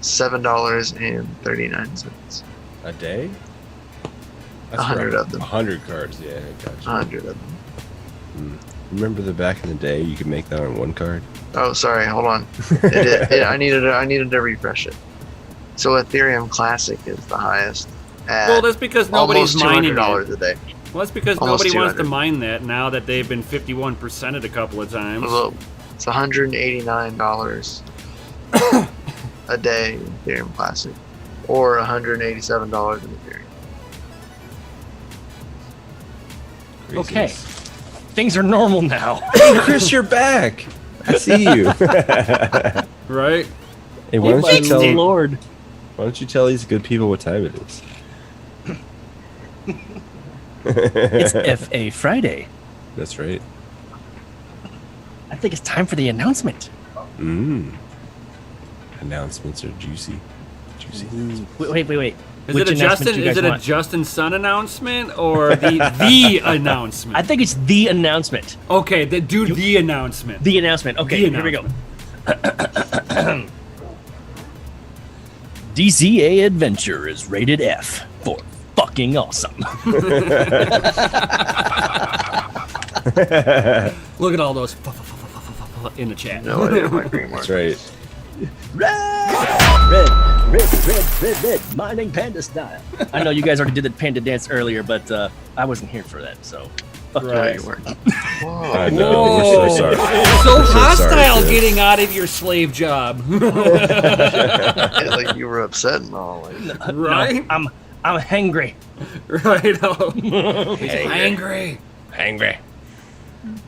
$7.39. A day? 100 of them. 100 cards, yeah, I got you. 100 of them. Remember the back in the day, you could make that on one card? Oh, sorry. Hold on. I needed to refresh it. So Ethereum Classic is the highest. At Well, that's because nobody's almost mining $200 it. a day. Well, that's because Almost nobody wants to 200. mine that now that they've been 51%ed a couple of times. So it's $189 a day in Ethereum Classic, or $187 in Ethereum. Okay, things are normal now. Hey, Chris, you're back! I see you. Right? Hey, why don't you Oh tell Lord. Why don't you tell these good people what time it is? It's FA Friday. That's right. I think it's time for the announcement. Announcements are juicy. Juicy. Wait. Is Which it a announcement Justin? do you Is guys it a want? Justin Sun announcement or the announcement? I think it's the announcement. Okay, the announcement. The announcement. Okay, The here we go. DCA Adventure is rated F for fucking awesome. Look at all those in the chat. No idea my green That's marker. right. Red, mining panda style. I know you guys already did the panda dance earlier, but I wasn't here for that, so fuck you No, Right. guys. you weren't. I Whoa. know. We're so sorry. So We're so hostile sorry, kid. getting out of your slave job. Yeah, like you were upset and all. Like, Right? No, I'm hangry. Right. He's angry. Angry.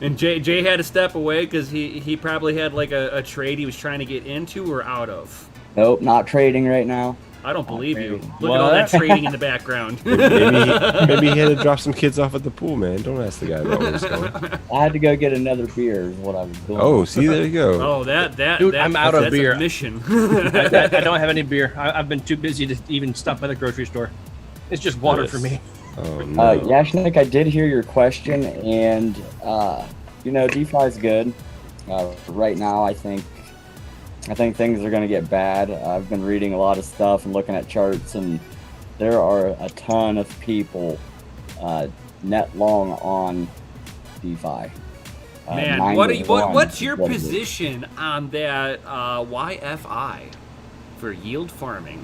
And Jay had to step away because he probably had like a trade he was trying to get into or out of. Nope, not trading right now. I don't believe you. trading. Look at all that trading in the background. Maybe he had to drop some kids off at the pool, man. Don't ask the guy about where he's going. I had to go get another beer is what I was doing. Oh, see, there you go. Oh, that Dude, that- I'm out of that's beer. A mission. I don't have any beer. I've been too busy to even stop by the grocery store. It's just water Yes. for me. Oh, no. Yashnik, I did hear your question, and DeFi's good. Right now, I think things are going to get bad. I've been reading a lot of stuff and looking at charts, and there are a ton of people net long on DeFi. Man, 9 what to are you, 1 what's your is what it is. position on that YFI for yield farming?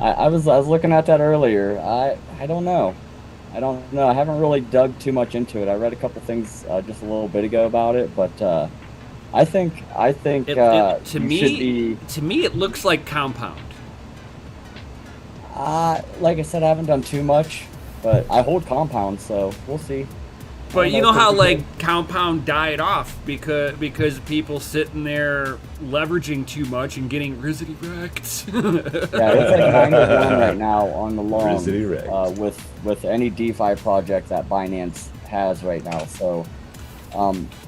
I was looking at that earlier. I don't know. I haven't really dug too much into it. I read a couple things just a little bit ago about it, but I think To you me, should be. to me, it looks like compound. Like I said, I haven't done too much, but I hold compound, so we'll see. But you I know know how it's pretty like compound died off because people sitting there leveraging too much and getting Rizzity wrecked. Yeah, it's like 9 to 1 right now on the long Grizzly wrecked. with any DeFi project that Binance has right now. So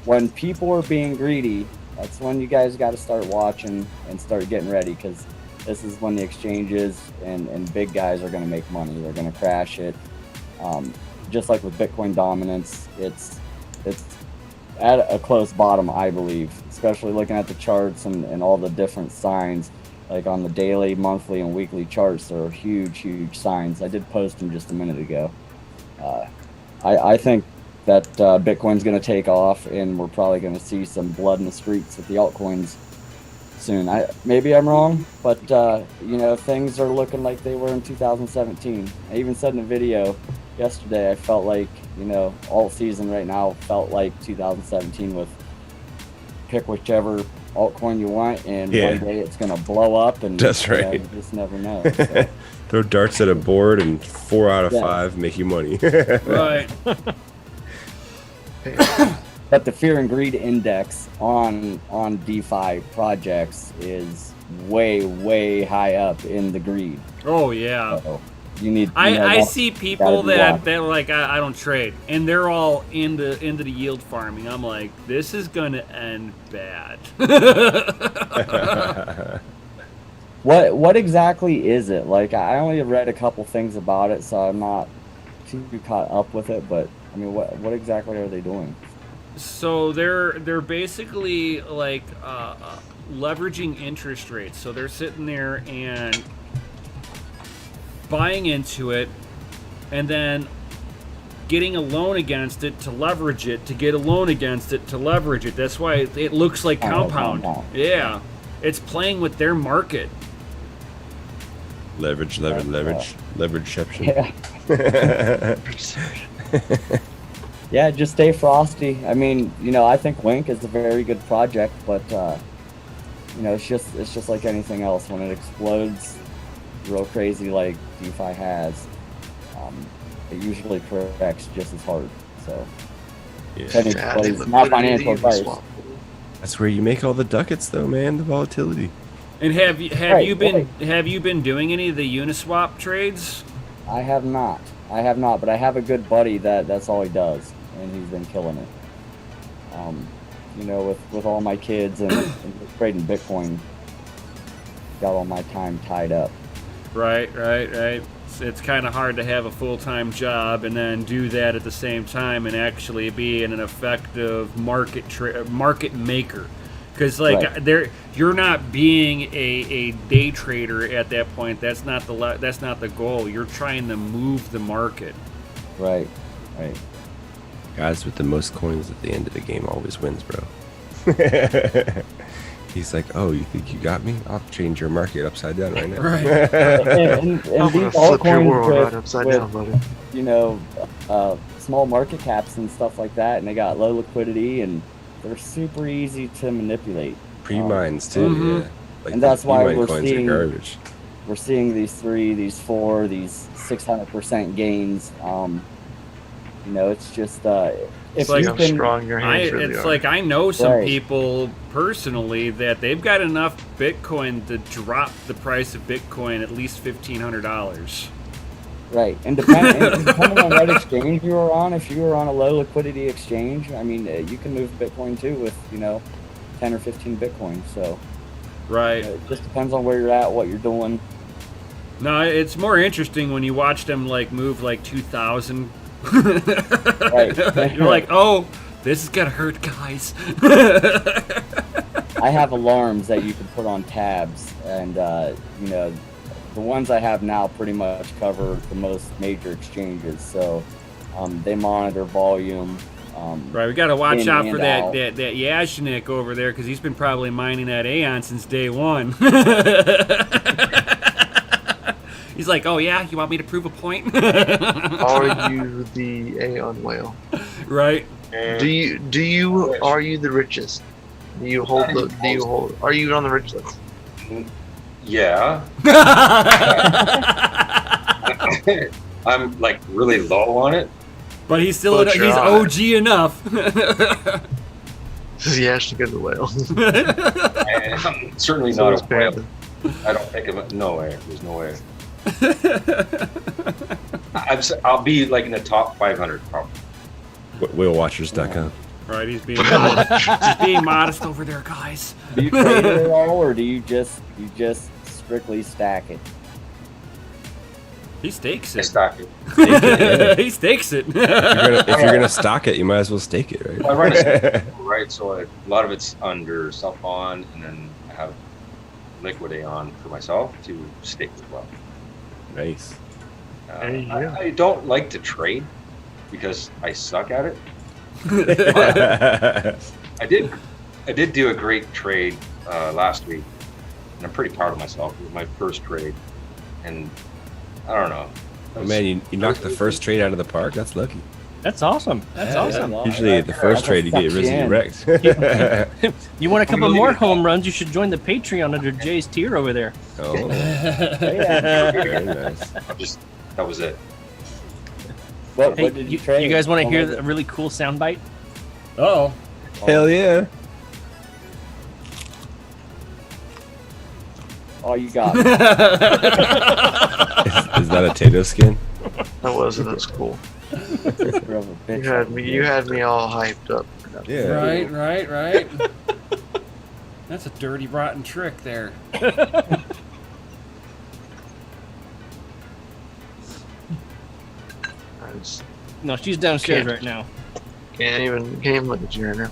when people are being greedy, that's when you guys got to start watching and start getting ready, because this is when the exchanges and big guys are going to make money. They're going to crash it. Just like with Bitcoin dominance, it's at a close bottom, I believe, especially looking at the charts and all the different signs. Like on the daily, monthly, and weekly charts, there are huge signs. I did post them just a minute ago. I think that Bitcoin's going to take off, and we're probably going to see some blood in the streets with the altcoins soon. Maybe I'm wrong, but things are looking like they were in 2017. I even said in a video yesterday, I felt like alt season right now felt like 2017 with pick whichever altcoin you want, and Yeah. one day it's gonna blow up, and That's right. you just never know. So, Throw darts at a board, and 4 out of Yeah. 5 make you money. Right. but the fear and greed index on DeFi projects is way high up in the greed. Oh yeah. So you need. I see people be that watching. they're like I don't trade, and they're all into the yield farming. I'm like, this is gonna end bad. What exactly is it? Like, I only read a couple things about it, so I'm not too caught up with it. But I mean, what exactly are they doing? So they're basically like leveraging interest rates. So they're sitting there and buying into it, and then getting a loan against it to leverage it, to get a loan against it to leverage it. That's why it looks like compound. Yeah, it's playing with their market. Leverage-ception. Yeah. Yeah, just stay frosty. I mean, I think Wink is a very good project, but it's just like anything else. When it explodes real crazy like DeFi has, it usually corrects just as hard. So, if anybody's not financial advice. That's where you make all the ducats, though, man. The volatility. And have Right, you been doing any of the Uniswap trades? I have not, but I have a good buddy that's all he does, and he's been killing it. With all my kids and trading Bitcoin, got all my time tied up. Right. It's kind of hard to have a full-time job and then do that at the same time and actually be an effective market maker. Because you're not being a day trader at that point. That's not the goal. You're trying to move the market. Right. Guys with the most coins at the end of the game always wins, bro. He's like, oh, you think you got me? I'll change your market upside down right now. Right. And I'm gonna these flip your altcoins world with, right upside down, buddy. you know, small market caps and stuff like that, and they got low liquidity, and they're super easy to manipulate. Pre-mines too, Mhm. yeah. Like And that's the why pre-mine we're coins seeing- are garbage. We're seeing these 3, these 4, these 600% gains. You know, it's just if like See you how can, strong your hands really It's are. like I know some Right. people personally that they've got enough Bitcoin to drop the price of Bitcoin at least $1,500. right, and depending on what exchange you are on, if you are on a low liquidity exchange, I mean, you can move Bitcoin too with 10 or 15 Bitcoin. So Right. it just depends on where you're at, what you're doing. No, it's more interesting when you watch them like move like 2,000. Right. You're like, oh, this is gonna hurt, guys. I have alarms that you can put on tabs, and the ones I have now pretty much cover the most major exchanges. So they monitor volume. Right, we gotta watch In out for and that out. Yashnik over there because he's been probably mining that AION since day one. He's like, oh yeah, you want me to prove a point? Are you the AION whale? Right. And Are you the richest? Are you on the rich list? yeah, I'm like really low on it. But he's still But he's you're on OG enough. This is the Ashton of the whale. And I'm certainly So not is a whale. Panda. I don't think of it. No way. There's no way. I'll be like in the top 500 probably. Whalewatchers.com. Right, he's being modest over there, guys. Do you trade it at all, or do you just strictly stack it? He stakes I it. stock it. He stakes it. If you're gonna stock it, you might as well stake it, right? I run a right, so a lot of it's under self-on, and then I have liquid AION for myself to stake as well. Nice. There you go. I don't like to trade because I suck at it. I did do a great trade last week, and I'm pretty proud of myself. It was my first trade, and I don't know. Oh man, you knocked the first trade out of the park. That's lucky. That's awesome. That's awesome. Usually the first trade you get really wrecked. You want a couple more home runs? You should join the Patreon under Jay's tier over there. Oh, Yeah. very nice. That was it. What Hey, did you trade? you guys want to What hear was a really cool soundbite? Oh. Hell yeah. Oh, you got it. Is that a Tato skin? That wasn't. That's cool. Sister of a bitch. You had me all hyped up. Yeah. Right. That's a dirty, rotten trick there. I just No, she's downstairs Can't. right now. can't even look at you right now.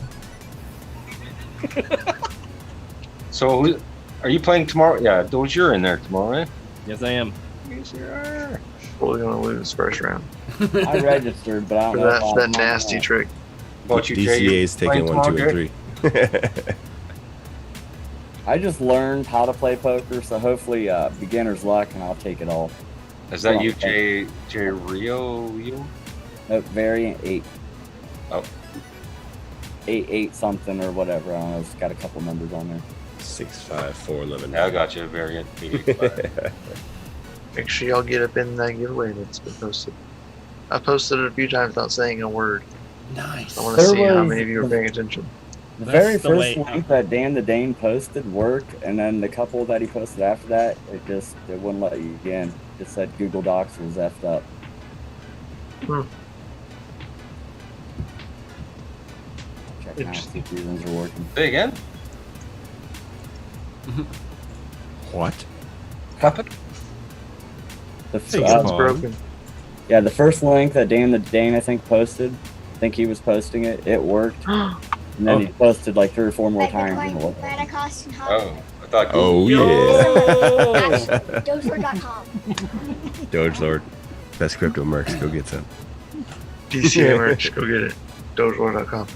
So, are you playing tomorrow? Yeah, those you're in there tomorrow, right? Yes, I am. Yes, you are. Probably gonna lose first round I registered, but I for don't know if that I'll- nasty trick. What you, Jay? You DCA's taking playing 1, 2, tomorrow, and 3. I just learned how to play poker, so hopefully beginner's luck, and I'll take it all. Is that you, Jay Rio? Nope, variant 8. Oh. 8 something or whatever. I don't know. It's got a couple numbers on there. 6, 5, 4, 11. Yeah, I got you. Variant. Make sure y'all get up in that giveaway that's been posted. I posted it a few times without saying a word. Nice. I want to There see how was- many of you are paying attention. The That's very the first way- link that Dan the Dane posted worked, and then the couple that he posted after that, it wouldn't let you again. It just said Google Docs was effed up. Check now, see if these ones are working. Say again. What? Happened? The, Hey, uh, It's broken. the first link that Dan the Dane I think posted, I think he was posting it. It worked. And then he posted like 3 or 4 more Like the times. coin And that I cost in Oh, Hollywood. I thought. Oh Yo! yeah, DogeLord.com. Doge Lord, best crypto mercs. Go get some. DCA merch. Go get it. DogeLord.com.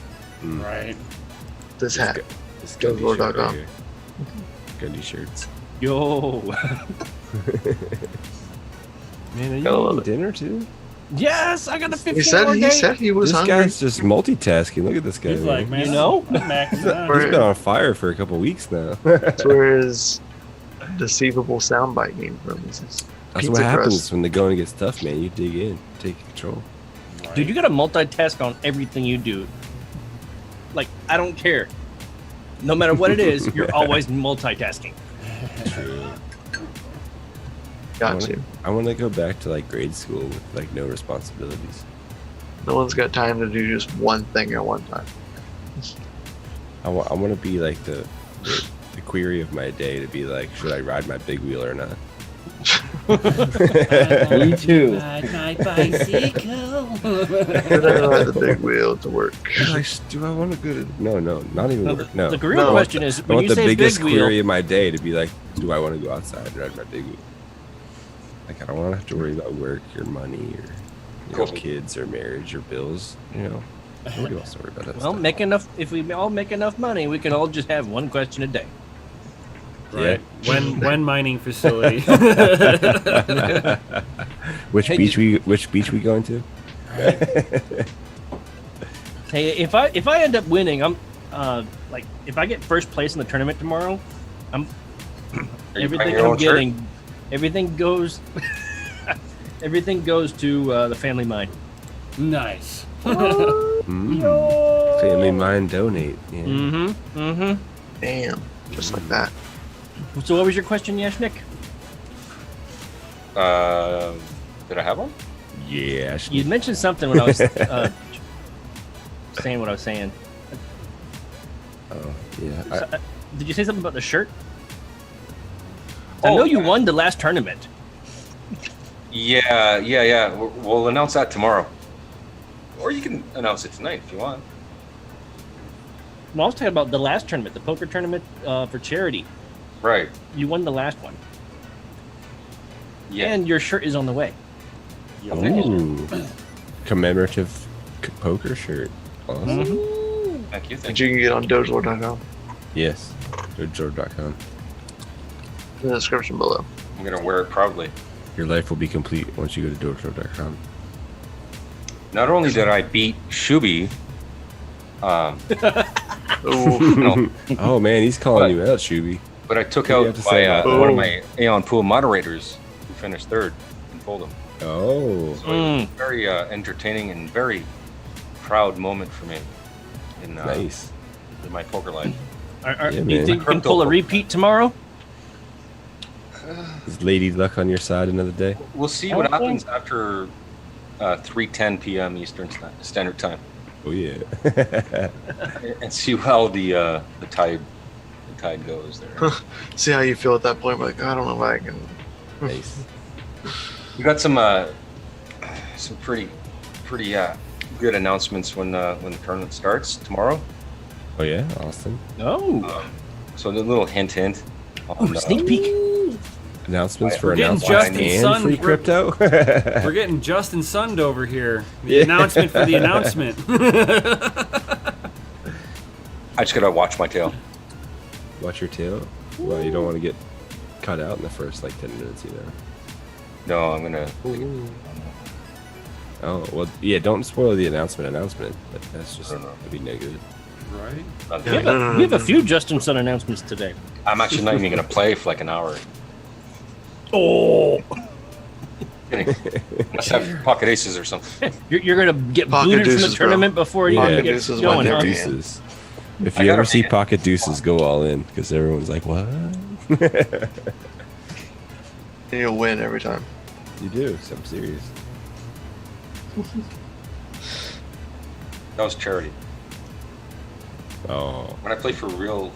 Right. This hat. This Gundy shirt Dogelord.com. right here. Gundy shirts. Yo. Man, are you Gotta love eating it. dinner too? Yes, I got a 15 He said more he days. said he was This hungry. guy's just multitasking. Look at this guy. He's like, man. man, You know? I'm maxing out. He's been on fire for a couple weeks now. That's where his deceivable soundbite came from. This is That's pizza what happens crust. when the going gets tough, man. You dig in, take control. Dude, you gotta multitask on everything you do. Like, I don't care. No matter what it is, you're always multitasking. True. Got you. I want to go back to like grade school with like no responsibilities. No one's got time to do just one thing at one time. I want to be like the query of my day to be like, should I ride my big wheel or not? Me too. Ride my bicycle. Should I ride the big wheel to work? Do I want to go to? No, not even No, work. No. The real No. question is, I when want you the say biggest big wheel, query of my day to be like, do I want to go outside and ride my big wheel? Like, I don't want to have to worry about work or money or Cool. kids or marriage or bills. You know, nobody wants to worry about that well, stuff. make enough. If we all make enough money, we can all just have one question a day. Right. When mining facility. Which Hey, beach we going to? Hey, if I end up winning, I'm like if I get first place in the tournament tomorrow, I'm Are you everything buying your I'm own shirt? getting, everything goes, everything goes to the family mine. Nice. Family Mine donate. Yeah. Mm-hmm. Mm-hmm. Damn. Just like that. So what was your question, Yashnik? Did I have one? Yeah. You mentioned something when I was saying what I was saying. Oh, yeah. So, did you say something about the shirt? I know you yeah. won the last tournament. Yeah. We'll announce that tomorrow. Or you can announce it tonight if you want. No, I was talking about the last tournament, the poker tournament for charity. Right. You won the last one, Yeah. and your shirt is on the way. Ooh. Commemorative poker shirt. Awesome. Mm-hmm. Thank you. That Thank you you. can get on DogeLord.com. Yes. George.com. In the description below. I'm gonna wear it proudly. Your life will be complete once you go to Dojo.com. Not only did I beat Shuby, Ooh. no, Oh man, he's calling you out, Shuby. but I took What do you out have to say about one that? of my AION pool moderators who finished third in Fold'em. Oh. So it was very entertaining and very proud moment for me in, Nice. in my poker life. Yeah, Do you man. think you can pull a repeat tomorrow? Is Lady Luck on your side another day? We'll see what happens after 3:10 p.m. Eastern Standard Time, Oh yeah. and see how the tide goes there. See how you feel at that point. Like, I don't know if I can. Nice. We got some pretty good announcements when the tournament starts tomorrow. Oh yeah, Austin. Oh, So a little hint on sneak peek. Announcements for We're getting announcements Justin and Sun- free crypto. We're getting Justin Sund over here. The announcement for the announcement. I just gotta watch my tail. Watch your tail. Well, you don't want to get cut out in the first like 10 minutes, you know. No, I'm gonna. Oh well, yeah. Don't spoil the announcement. But that's just I don't know. that'd be negative. Right. We have a few Justin Sun announcements today. I'm actually not even gonna play for like an hour. Oh, Kidding. Must have pocket aces or something. you're gonna get Pocket booted from the deuces, bro. pocket before you Pocket even get deuces going. went Huh? there. Deuces. If I you gotta ever see read it. pocket deuces, go all in because everyone's like, "What?" And you'll win every time. You do. So I'm serious. That was charity. Oh, When I play for real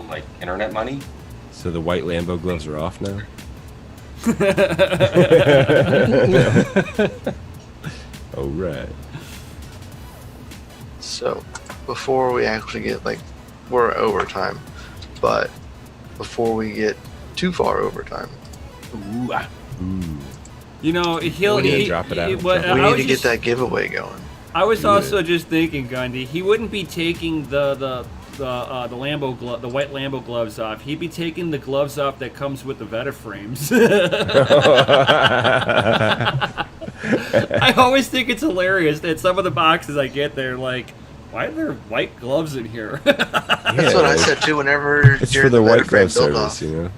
like internet money, so the white Lambo gloves are off now. All right. So, before we actually get like we're overtime, but before we get too far overtime, Ooh, ah. You know, he'll We need to drop it out. we we need to get that giveaway going. I was also just thinking, Gundy, he wouldn't be taking the Lambo glove, the white Lambo gloves off. He'd be taking the gloves off that comes with the Veta frames. I always think it's hilarious that some of the boxes I get, they're like, why are there white gloves in here? That's what I said too. Whenever It's during for the white Veta frame glove build-off, service, you know.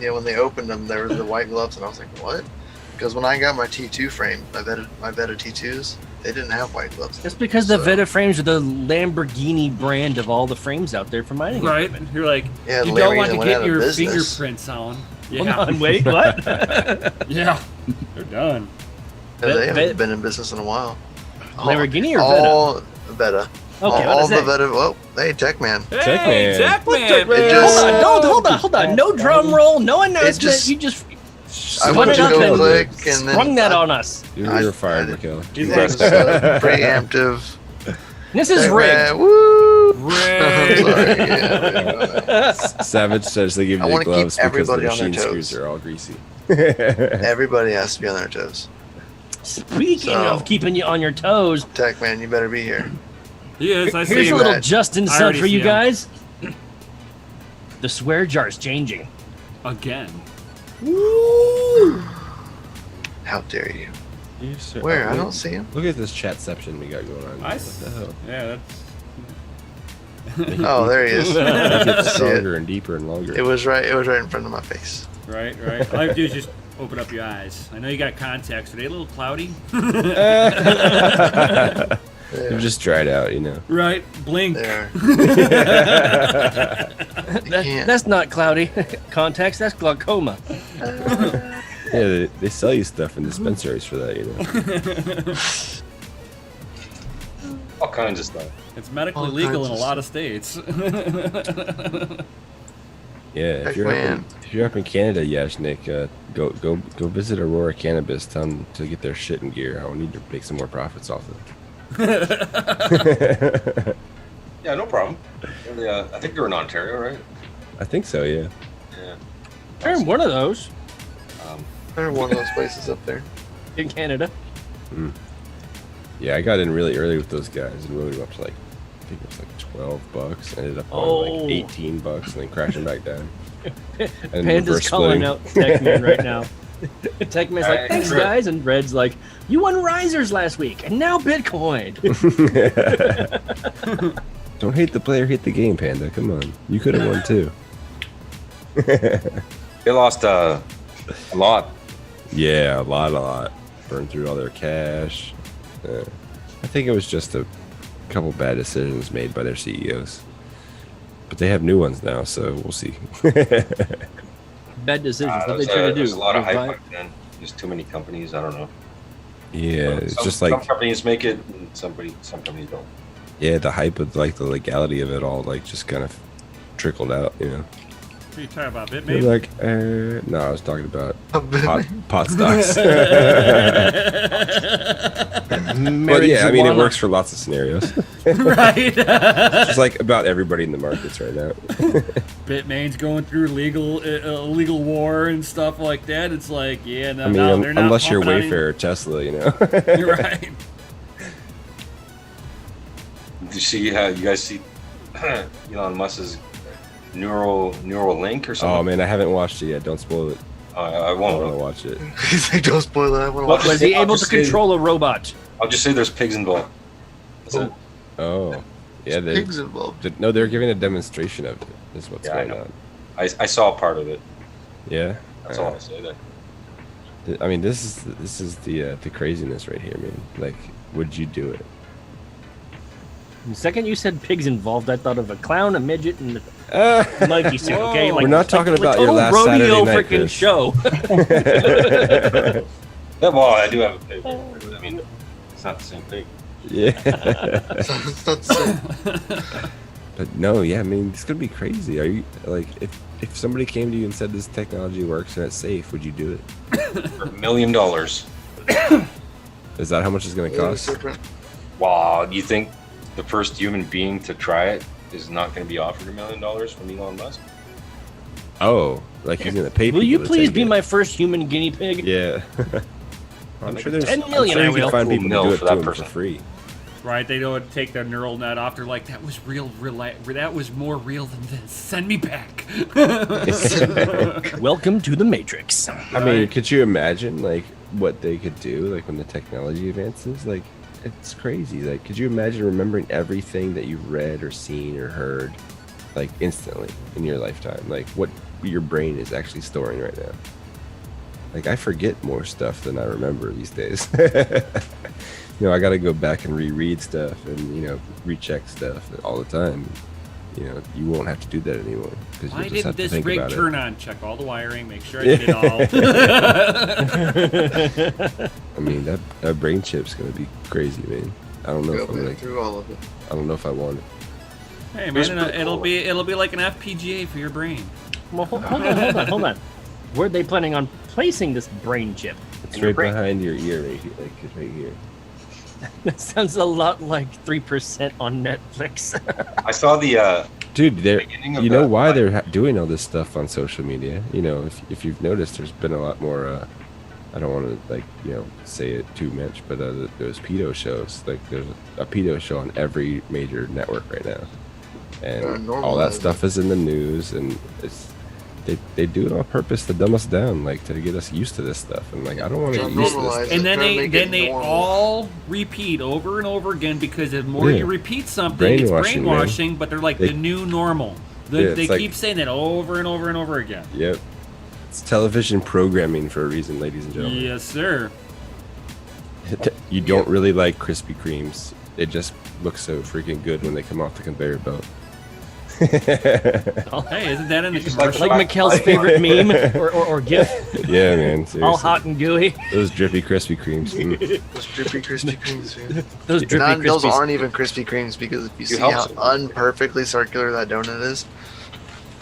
Yeah, when they opened them, there were the white gloves, and I was like, what? Because when I got my T2 frame, my Veta T2s, they didn't have white gloves. That's because the So- Veta frames are the Lamborghini brand of all the frames out there for mining. Right? equipment. You're like, Yeah, you the don't want Lamborghini to went out get of your business. fingerprints on. Hold Yeah. on, wait, what? Yeah. They're done. Yeah, they Veta- haven't been in business in a while. Lamborghini or all Veta? Okay, all what the is Veta. Oh, hey, Techman. Hey, Techman. Techman! It just- hold on. No drum roll, no announcement. just- you just I spun went it to up go and click, and then sprung that on us. You're fired, I- Mikhail. It was preemptive. This is Techman, rigged. Woo! I'm Rigged. sorry. Yeah, Savage says they give I you the wanna keep gloves because the everybody on their machine toes. screws are all greasy. everybody has to be on their toes. Speaking So- of keeping you on your toes, Techman, you better be here. He is. I see here's a him. little that. Justin I sub already for you see him. guys. The swear jar's changing. Again. How dare you? Yes, sir. Where? I look- don't see him. Look at this chatception we got going on. I What the hell? Yeah, that's Oh, there he is. It I gets see it. stronger and deeper and longer. It was right. It was right in front of my face. right. All you have to do is just open up your eyes. I know you got contacts. Are they a little cloudy? They're just dried out, you know. Right. Blink. There. That's not cloudy. Contacts, that's glaucoma. Yeah, they sell you stuff in dispensaries for that, you know. All kinds of stuff. It's medically All legal kinds in a of lot of states. Yeah, Heck, if man. you're up in Canada, Yashnik, go visit Aurora Cannabis. Tell them to get their shit in gear. I need to make some more profits off of it. Yeah, no problem. I think they're in Ontario, right? I think so, yeah. Yeah. They're in one of those They're one of those places up there. in Canada. Yeah, I got in really early with those guys and rode them up to like, I think it was like $12. Ended up on like $18 and then crashing back down. And Panda's reverse calling splitting. out Techman right now. Techman's like, thanks Sure. guys, and Red's like, you won risers last week, and now Bitcoin. Don't hate the player, hate the game, Panda. Come on. You could have won too. They lost a lot. Yeah, a lot. Burned through all their cash. I think it was just a couple bad decisions made by their CEOs. But they have new ones now, so we'll see. Bad decisions. What they There's try to do? there's a lot of hype Revive- back then. There's too many companies. I don't know. Yeah, it's some, just some like, companies make it, and some companies don't. yeah, the hype of like the legality of it all, like just kind of trickled out, you know. What are you talking about, They're Bitmate? like, no, I was talking about pot stocks. But yeah, I mean, it works for lots of scenarios. Right. Just like about everybody in the markets right now. Bitmain's going through legal war and stuff like that. It's like, yeah, no, I mean, no, they're not unless you're pumping any- Wayfair or Tesla, you know. You're right. Did you see how you guys see Elon Musk's Neuralink or something? Oh man, I haven't watched it yet. Don't spoil it. I I want to won't. watch it. He's like, don't spoil it. I want to What watch Was it. he I'll able to just say- control a robot? I'll just say there's pigs involved. That's it. Oh, yeah. They, Pigs involved. no, they're giving a demonstration of it. Is what's Yeah, I going know. on. I saw part of it. Yeah. That's all I say. That I mean, this is the craziness right here, man. Like, would you do it? The second you said pigs involved, I thought of a clown, a midget, and a monkey suit. Okay, Whoa. like We're not talking about your total last rodeo Saturday night, freaking Chris. show. Yeah, well, I do have a pig. I mean, it's not the same pig. Yeah. It's not the same. But no, yeah, I mean, it's gonna be crazy. Are you like, if somebody came to you and said this technology works and it's safe, would you do it? For $1 million. Is that how much it's gonna Yeah, it's cost? different. Wow, you think the first human being to try it is not going to be offered $1 million from Elon Musk. Oh, like he's gonna pay. Will you people to please take be it. my first human guinea pig? Yeah. I'm sure there's 10 million, I'm I sure you will. can find people Cool to do mill it for to that him for person. free. Right, they don't take the neural net off. They're like, that was real. That was more real than this. Send me back. Welcome to the Matrix. I mean, could you imagine like what they could do like when the technology advances? Like, it's crazy. Like, could you imagine remembering everything that you've read or seen or heard, like instantly in your lifetime? Like, what your brain is actually storing right now. Like, I forget more stuff than I remember these days. You know, I got to go back and reread stuff and, you know, recheck stuff all the time. You know, you won't have to do that anymore. Because Why you'll just didn't have to this think rig about turn it. on? Check all the wiring. Make sure I did it all. I mean, that brain chip's going to be crazy, man. I don't know if I'm like, through all of it. I don't know if I want it. Hey It's man, pretty it'll cool. be like an FPGA for your brain. Well, hold on. Where are they planning on placing this brain chip? It's In your right brain. behind your ear, right here. Like, it's right here. That sounds a lot like 3% on Netflix. I saw the Dude, they're, beginning of you know that, why like- they're doing all this stuff on social media? You know, if you've noticed, there's been a lot more. I don't want to like say it too much, but there's pedo shows. Like there's a pedo show on every major network right now, and all that normalize stuff is in the news, and they do it on purpose to dumb us down, like to get us used to this stuff. And like I don't want to get used to this. Normalize it. And then Try to make it they normal. all repeat over and over again because the more Yeah. you repeat something, it's Brainwashing, man. brainwashing. But they're like They- the new normal. Yeah, it's They like- keep saying that over and over and over again. Yep, it's television programming for a reason, ladies and gentlemen. Yes, sir. You don't really like Krispy Kremes. It just looks so freaking good when they come off the conveyor belt. Hey, isn't that in the just like commercial? Like Mikkel's favorite meme or GIF. Yeah, man. Seriously. All hot and gooey. Those drippy Krispy Kremes. Those drippy Krispy Kremes, man. Those drippy Those Krispies. aren't even Krispy Kremes because if you see help how some. unperfectly circular that donut is,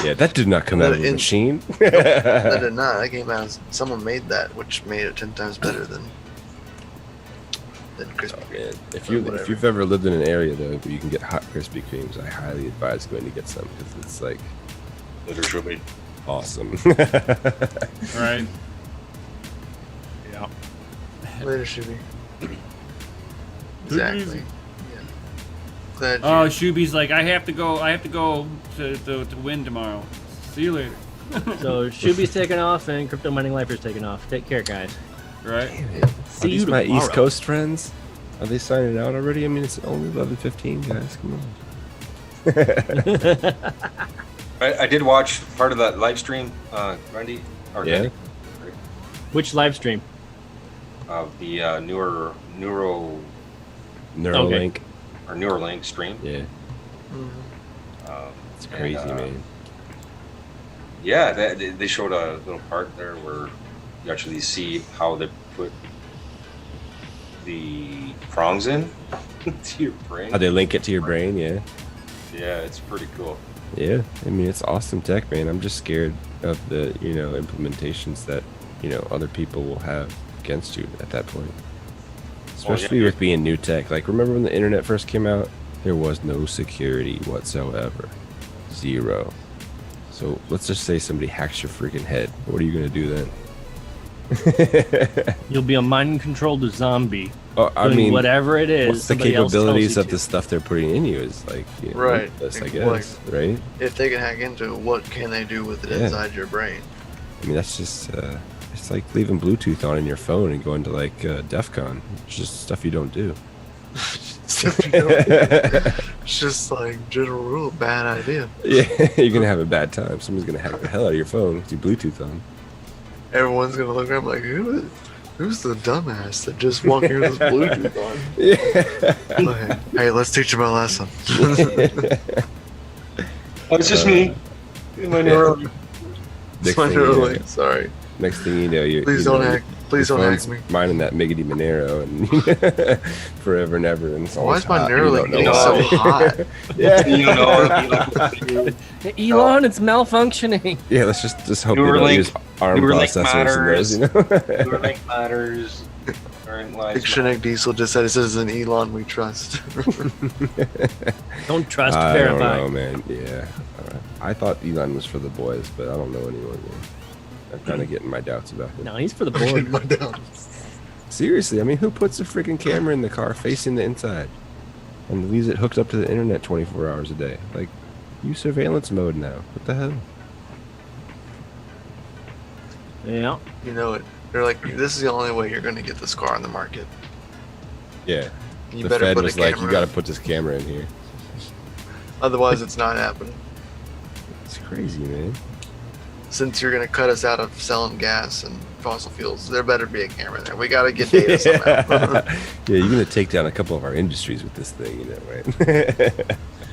Yeah, that did not come out of a In- machine. that did not. That came out. Someone made that, which made it 10 times better than Krispy Kreme. Man, if you've ever lived in an area though where you can get hot Krispy Kremes, I highly advise going to get some because it's like literally. awesome. Right. Later, Shuby. Exactly. Yeah. Glad Oh, you. Shuby's like, I have to go to win tomorrow. See you later. So Shuby's taking off and Crypto Mining Lifer's taking off. Take care, guys. Right? Are See these you my tomorrow. East Coast friends? Are they signing out already? I mean, it's only 11:15, guys. Come on. I did watch part of that live stream, Randy. Or Yeah? Randy, Which live stream? of the Neuralink Neuralink. stream. Yeah, Mhm. it's crazy, man. Yeah, they showed a little part there where you actually see how they put the prongs in to your brain. How they link it to your brain? Yeah, Yeah, it's pretty cool. yeah. I mean, it's awesome tech, man. I'm just scared of the implementations that other people will have against you at that point. Especially with being new tech. Like, remember when the internet first came out? There was no security whatsoever. Zero. So let's just say somebody hacks your freaking head. What are you gonna do then? You'll be a mind-controlled zombie Oh, I doing mean, whatever it is. what's the somebody else tells capabilities you of to. the stuff they're putting in you? Is like, Right. limitless, I Like- guess, right? If they can hack into it, what can they do with it Yeah. inside your brain? I mean, that's just it's like leaving Bluetooth on in your phone and going to like DEF CON. It's just stuff you don't do. It's just like general rule, bad idea. Yeah, you're gonna have a bad time. Someone's gonna hack the hell out of your phone with your Bluetooth on. Everyone's gonna look around like, who's the dumbass that just walked here with his Bluetooth on? Yeah. Like, hey, let's teach him a lesson. Oh, it's just me. My Neuralink. Next My thing you know- Neuralink, sorry. Next thing you know, Please don't hack. Please don't hack me. Mining that Miggity Monero and forever and ever. And it's Why always is my hot and you Neuralink don't know getting why. so hot? Yeah. You know, Hey, Elon, it's malfunctioning. Yeah, let's just hope they don't Neuralink- use ARM Neuralink processors in those, you know? Neuralink matters. Therein lies Picture my- Nick Diesel just said, "This is an Elon we trust." Don't trust, I don't verify. know, man. Yeah. I thought Elon was for the boys, but I don't know anymore. Man. I'm kind of getting my doubts about him. No, he's for the I'm getting board. my doubts. Seriously, I mean, who puts a freaking camera in the car facing the inside and leaves it hooked up to the internet 24 hours a day? Like, use surveillance mode now. What the hell? Yeah. You know it. They're like, "This is the only way you're going to get this car on the market. Yeah. You The better Fed put was a like, camera. you got to put this camera in here. Otherwise, it's not happening. It's crazy, man. Since you're going to cut us out of selling gas and fossil fuels, there better be a camera there. We got to get data somehow." Yeah, you're going to take down a couple of our industries with this thing, you know, right?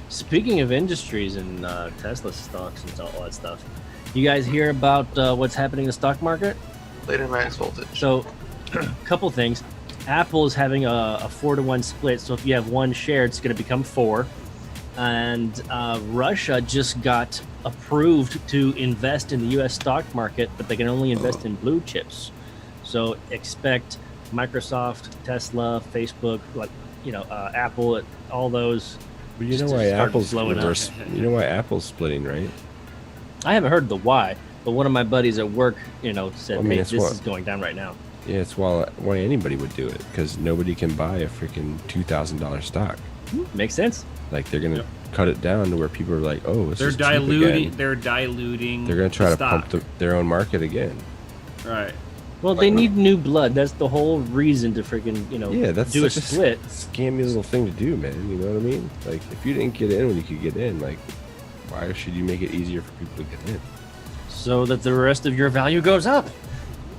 Speaking of industries and Tesla stocks and all that stuff, you guys hear about what's happening in the stock market? Later max voltage. So, a couple things. Apple is having a 4-to-1 split, so if you have one share, it's going to become 4. And Russia just got approved to invest in the U.S. stock market, but they can only invest in blue chips. So expect Microsoft, Tesla, Facebook, Apple, all those. But you Just know to why start Apple's blowing up. You know why Apple's splitting, right? I haven't heard the why, but one of my buddies at work, said, I mean, "Hey, it's this what- is going down right now." Yeah, it's why anybody would do it, because nobody can buy a freaking $2,000 stock. Makes sense. Like, they're gonna cut it down to where people are like, oh, this They're is cheap diluting. again. They're diluting. They're gonna try the to pump stock. their own market again. Right. Well, they need new blood. That's the whole reason to freaking Yeah, that's do a such split. scammy little thing to do, man. You know what I mean? Like, if you didn't get in when you could get in, like, why should you make it easier for people to get in? So that the rest of your value goes up.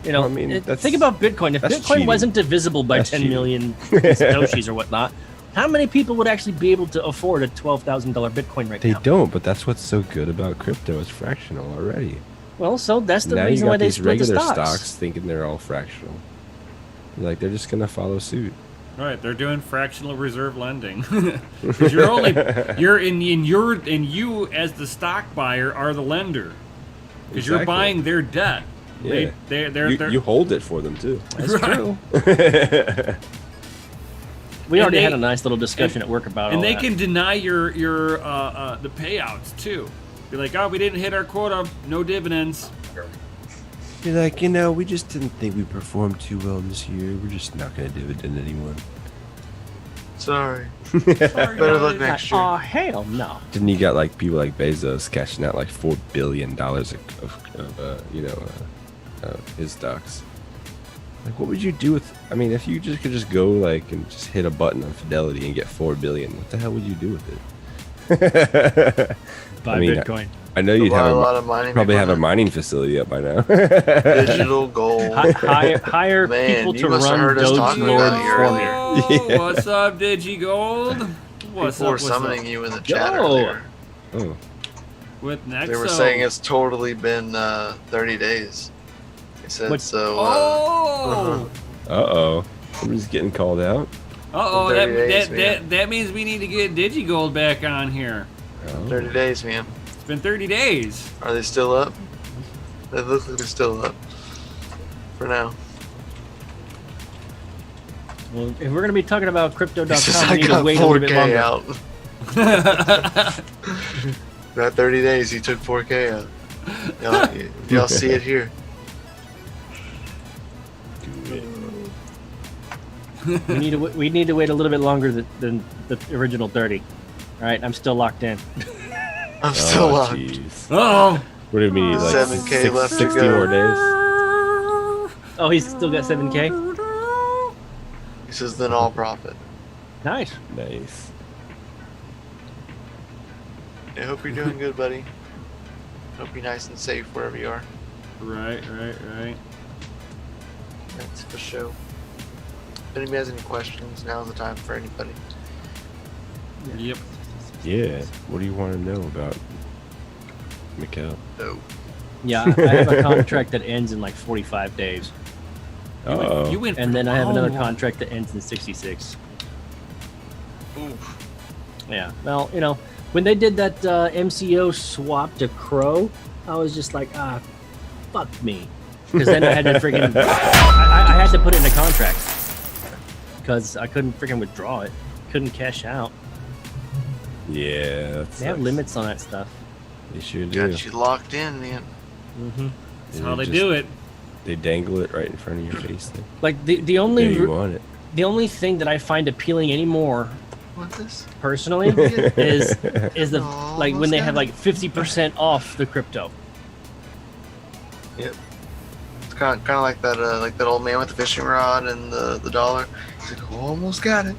Well, I mean, that's- think about Bitcoin. If that's Bitcoin cheating. wasn't divisible by That's 10 cheating. million Satoshis or whatnot, how many people would actually be able to afford a $12,000 Bitcoin right They now? don't, but that's what's so good about crypto. It's fractional already. Well, so that's the Now you reason got why they these split the regular stocks. stocks thinking they're all fractional. Like, they're just gonna follow suit. Right. They're doing fractional reserve lending. 'Cause you as the stock buyer are the lender. Because you're Exactly. buying their debt. Yeah. They're You hold it for them too. That's Right. true. And We already they- had a nice little discussion at work about and all they that. can deny your the payouts too. Be like, oh, we didn't hit our quota, no dividends. You're like, we just didn't think we performed too well this year. We're just not gonna dividend anyone. Sorry. Sorry, Better luck guys. next year. Oh, hell no. Didn't you got like people like Bezos cashing out like $4 billion of his stocks? Like, what would you do with? I mean, if you just could just go like and just hit a button on Fidelity and get $4 billion, what the hell would you do with it? Buy I mean, Bitcoin. I know you'd Buy have a lot of mining probably have a equipment. mining facility up by now. Digital gold. Hire Man, people you to must have run heard us Doge talking Lord about you for me. Yo, Yeah. What's up, DigiGold? What's People up? were What's summoning up? you in the chat Yo. earlier. Oh, With Nexo. They were saying it's totally been 30 days. They said What- so. Oh. uh-oh. Somebody's getting called out. Uh-oh, 30 days, man. that means we need to get DigiGold back on here. Oh. 30 days, man. It's been 30 days. Are they still up? They look like they're still up. For now. Well, if we're going to be talking about It's just crypto.com, we I need to got wait a little bit 4K longer. out. Not 30 days, he took 4K out. Y'all see it here. We need to wait a little bit longer than the original 30. All right, I'm still locked in. I'm still locked. Jeez. Oh. What do you mean? Like 7K left to 60 go. more days? Oh, he's still got 7K? This is then all profit. Nice. Nice. I hope you're doing good, buddy. Hope you're nice and safe wherever you are. Right. That's for sure. If anybody has any questions, now's the time for anybody. Yep. Yeah. What do you want to know about Mikkel? No. Yeah, I have a contract that ends in like 45 days. Uh-oh. You went And for- then I have another oh. contract that ends in 66. Oof. Yeah. Well, when they did that MCO swap to Crow, I was just like, fuck me. Because then I had to freaking, I had to put it in a contract because I couldn't freaking withdraw it, couldn't cash out. Yeah, They have limits on that stuff. They sure do. Got you locked in, man. Mm-hmm. That's how they do it. They dangle it right in front of your face. Then. Like the Yeah, only you want it. the only thing that I find appealing anymore, What's this? personally, is the Oh, like when they almost have got like 50% off the crypto. Yep. It's kind of like that old man with the fishing rod and the dollar. He's like, almost got it.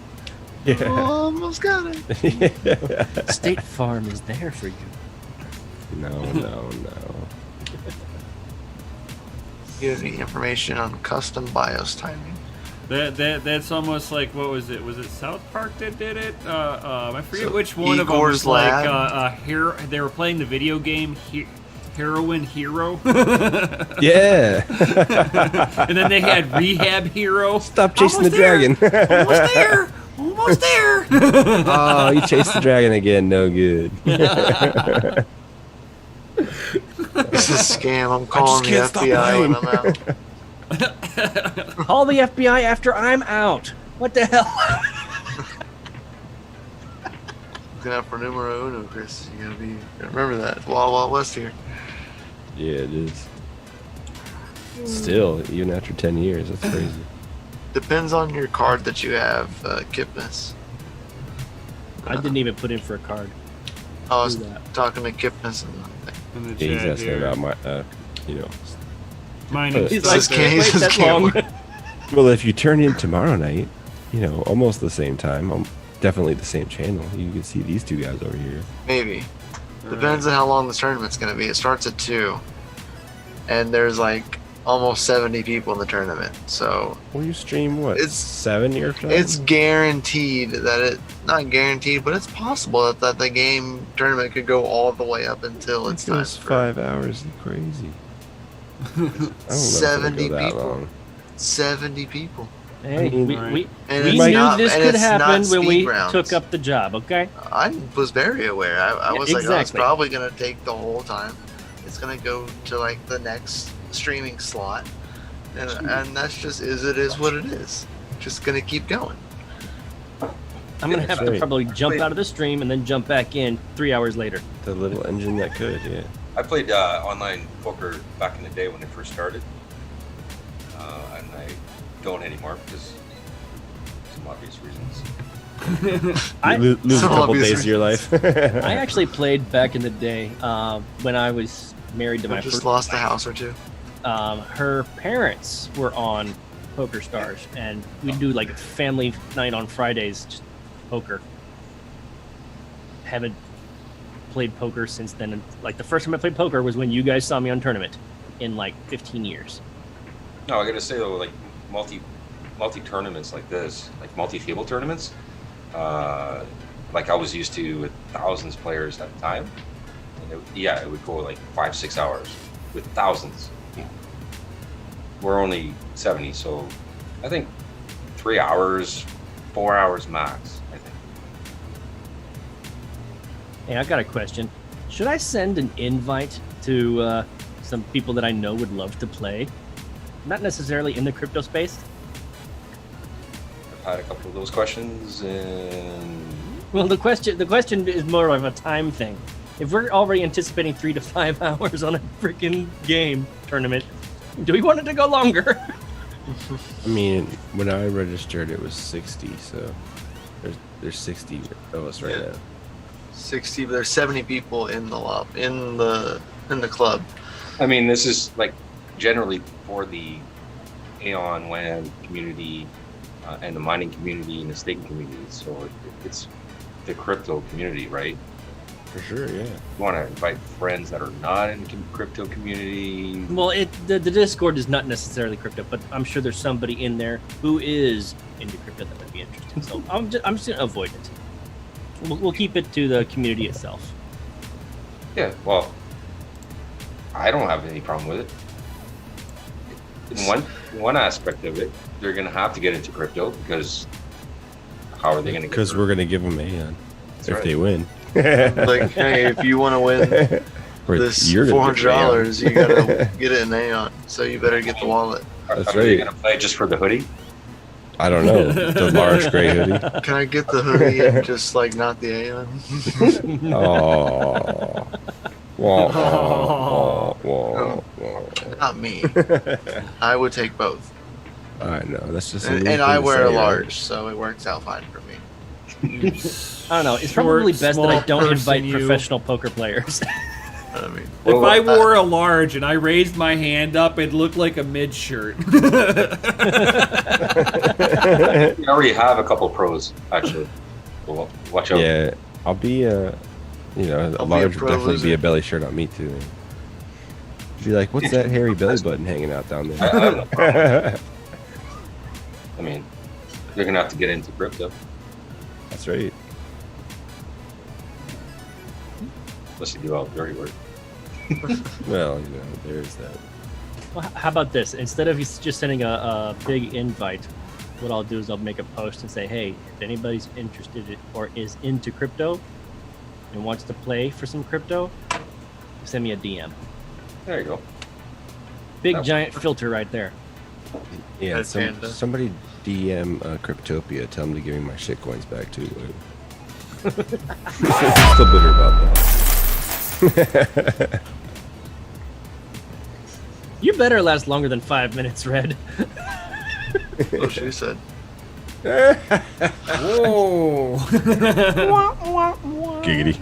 Yeah. Almost got it. State Farm is there for you. No. Gives me information on custom BIOS timing. That's almost like, what was it? Was it South Park that did it? I forget which one of them Igor's was like Lab? they were playing the video game Heroin Hero. Yeah. And then they had Rehab Hero. Stop chasing Almost the dragon. Almost there. Almost there. Oh, you chased the dragon again. No good. This is a scam. I'm calling the can't stop FBI when playing. I'm out. Call the FBI after I'm out. What the hell? Looking out for numero uno, Chris. You gotta remember that. It's Wild Wild West here. Yeah, it is. Still, even after 10 years, that's crazy. Depends on your card that you have, Kipnis. I didn't even put in for a card. I was Do that. talking to Kipnis and In the Yeah, he's chat asking here. about my, Mine He's is He's This like, is wait Kane's that scam. long. Well, if you turn in tomorrow night, almost the same time, definitely the same channel, you can see these two guys over here. Maybe. Depends on how long the tournament's going to be. It starts at 2. And there's like almost 70 people in the tournament. So Well, you stream what? It's- 7 your time? it's guaranteed that not guaranteed, but it's possible that the game tournament could go all the way up until it's time It's for 5 hours. Crazy. I don't know 70 if it'll go that people. long. 70 people. Hey, I mean, we And we it's knew not- this and could it's not happen when we speed rounds. took up the job, okay? I was very aware. I Yeah, was like, oh, it's exactly. probably going to take the whole time. It's going to go to like the next streaming slot. And that's just, it is what it is. Just going to keep going. I'm going to have to Right. probably jump out of the stream and then jump back in 3 hours later. The little engine that could, yeah. I played online poker back in the day when it first started, and I don't anymore because some obvious reasons. I- You lose a Some couple obvious days of your life. I actually played back in the day when I was married to I my just first lost a wife. house or two. Her parents were on Poker Stars, and we'd do like a family night on Fridays, just poker. Haven't played poker since then. And, like the first time I played poker was when you guys saw me on tournament in like 15 years. No, I gotta say though, like multi tournaments like this, like multi-table tournaments, like I was used to with thousands of players at the time. And it would go like 5-6 hours with thousands. We're only 70, so I think 3 hours, 4 hours max. I think. Hey, I got a question. Should I send an invite to some people that I know would love to play? Not necessarily in the crypto space. I've had a couple of those questions, and Well, the question is more of a time thing. If we're already anticipating 3 to 5 hours on a freaking game tournament, do we want it to go longer? I mean, when I registered, it was 60, so there's 60 of us right Yeah. now. 60, but there's 70 people in the club. I mean, this is like generally for the AION land community and the mining community and the staking community. So it's the crypto community, right? For sure, yeah. You want to invite friends that are not in the crypto community. Well, the Discord is not necessarily crypto, but I'm sure there's somebody in there who is into crypto that would be interested. So I'm just gonna avoid it. We'll keep it to the community itself. Yeah, well, I don't have any problem with it. In one aspect of it, they're going to have to get into crypto because how are they going to? Because we're going to give them AION if right. they win. Like, hey, if you want to win Wait, this you're gonna get $400, you gotta get it in AION. So you better get the wallet. That's Are you right. gonna play just for the hoodie? I don't know. The large gray hoodie. Can I get the hoodie and just like not the AION? Oh. Wah, wah, wah, wah. Not me. I would take both. I know. That's just. A And, weird and thing I to wear say, a right? large, so it works out fine for me. I don't know. It's probably Short, best that I small don't invite person, you. professional poker players. I mean, If Well, I wore a large and I raised my hand up, it'd look like a mid shirt. We already have a couple pros, actually. Well, watch out. Yeah, I'll be a I'll be large a would pro definitely be loser. a belly shirt on me too. Be like, what's that hairy belly button hanging out down I there? have no problem. I mean, you're gonna have to get into crypto. That's right. Unless you do all the dirty work. Well, there's that. Well, how about this? Instead of just sending a big invite, what I'll do is I'll make a post and say, hey, if anybody's interested or is into crypto and wants to play for some crypto, send me a DM. There you go. Big That- giant filter right there. Yeah, Red Panda. somebody DM Cryptopia. Tell them to give me my shitcoins back too. Still bitter about that. You better last longer than 5 minutes, Red. what she said. Whoa! Giggity.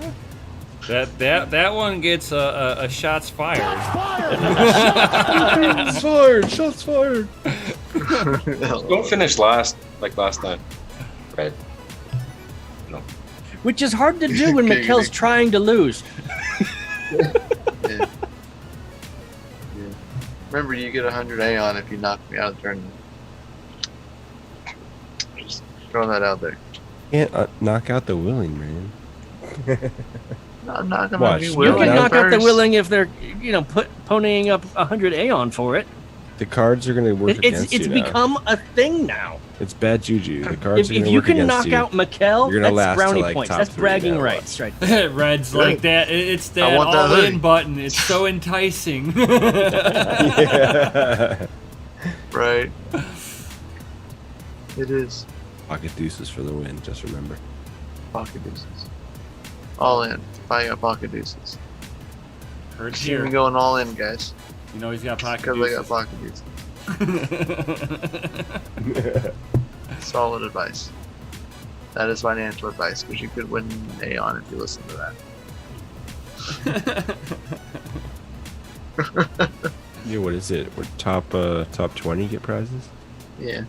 That one gets a shots fired. Shots fired! Shots fired! Don't finish last like last time. Right. No. Which is hard to do when Mikkel's trying to lose. Yeah. Yeah. Remember, you get 100 AION if you knock me out of the tournament. Just throwing that out there. Can't knock out the willing, man. No, I'm not gonna Watch. be You You willing. can knock out the first. willing if they're, ponying up 100 AION for it. The cards are going to work It's against you now. become a thing now. It's bad juju. The cards If are going to you work can against knock you. out Mikkel, You're gonna that's last to, brownie like, points. top That's three bragging now, rights right there. Red's Good. like that. It's that want that all-in hoodie. button. It's so enticing. Yeah. Right. It is. Pocket deuces for the win, just remember. Pocket deuces. All in. I got pocket deuces. Heard See me here. going all in, guys. You know he's got pocket Because I got deuces. pocket deuces. Solid advice. That is financial advice, because you could win AION if you listen to that. Yeah, what is it? We're top 20 get prizes, Yeah.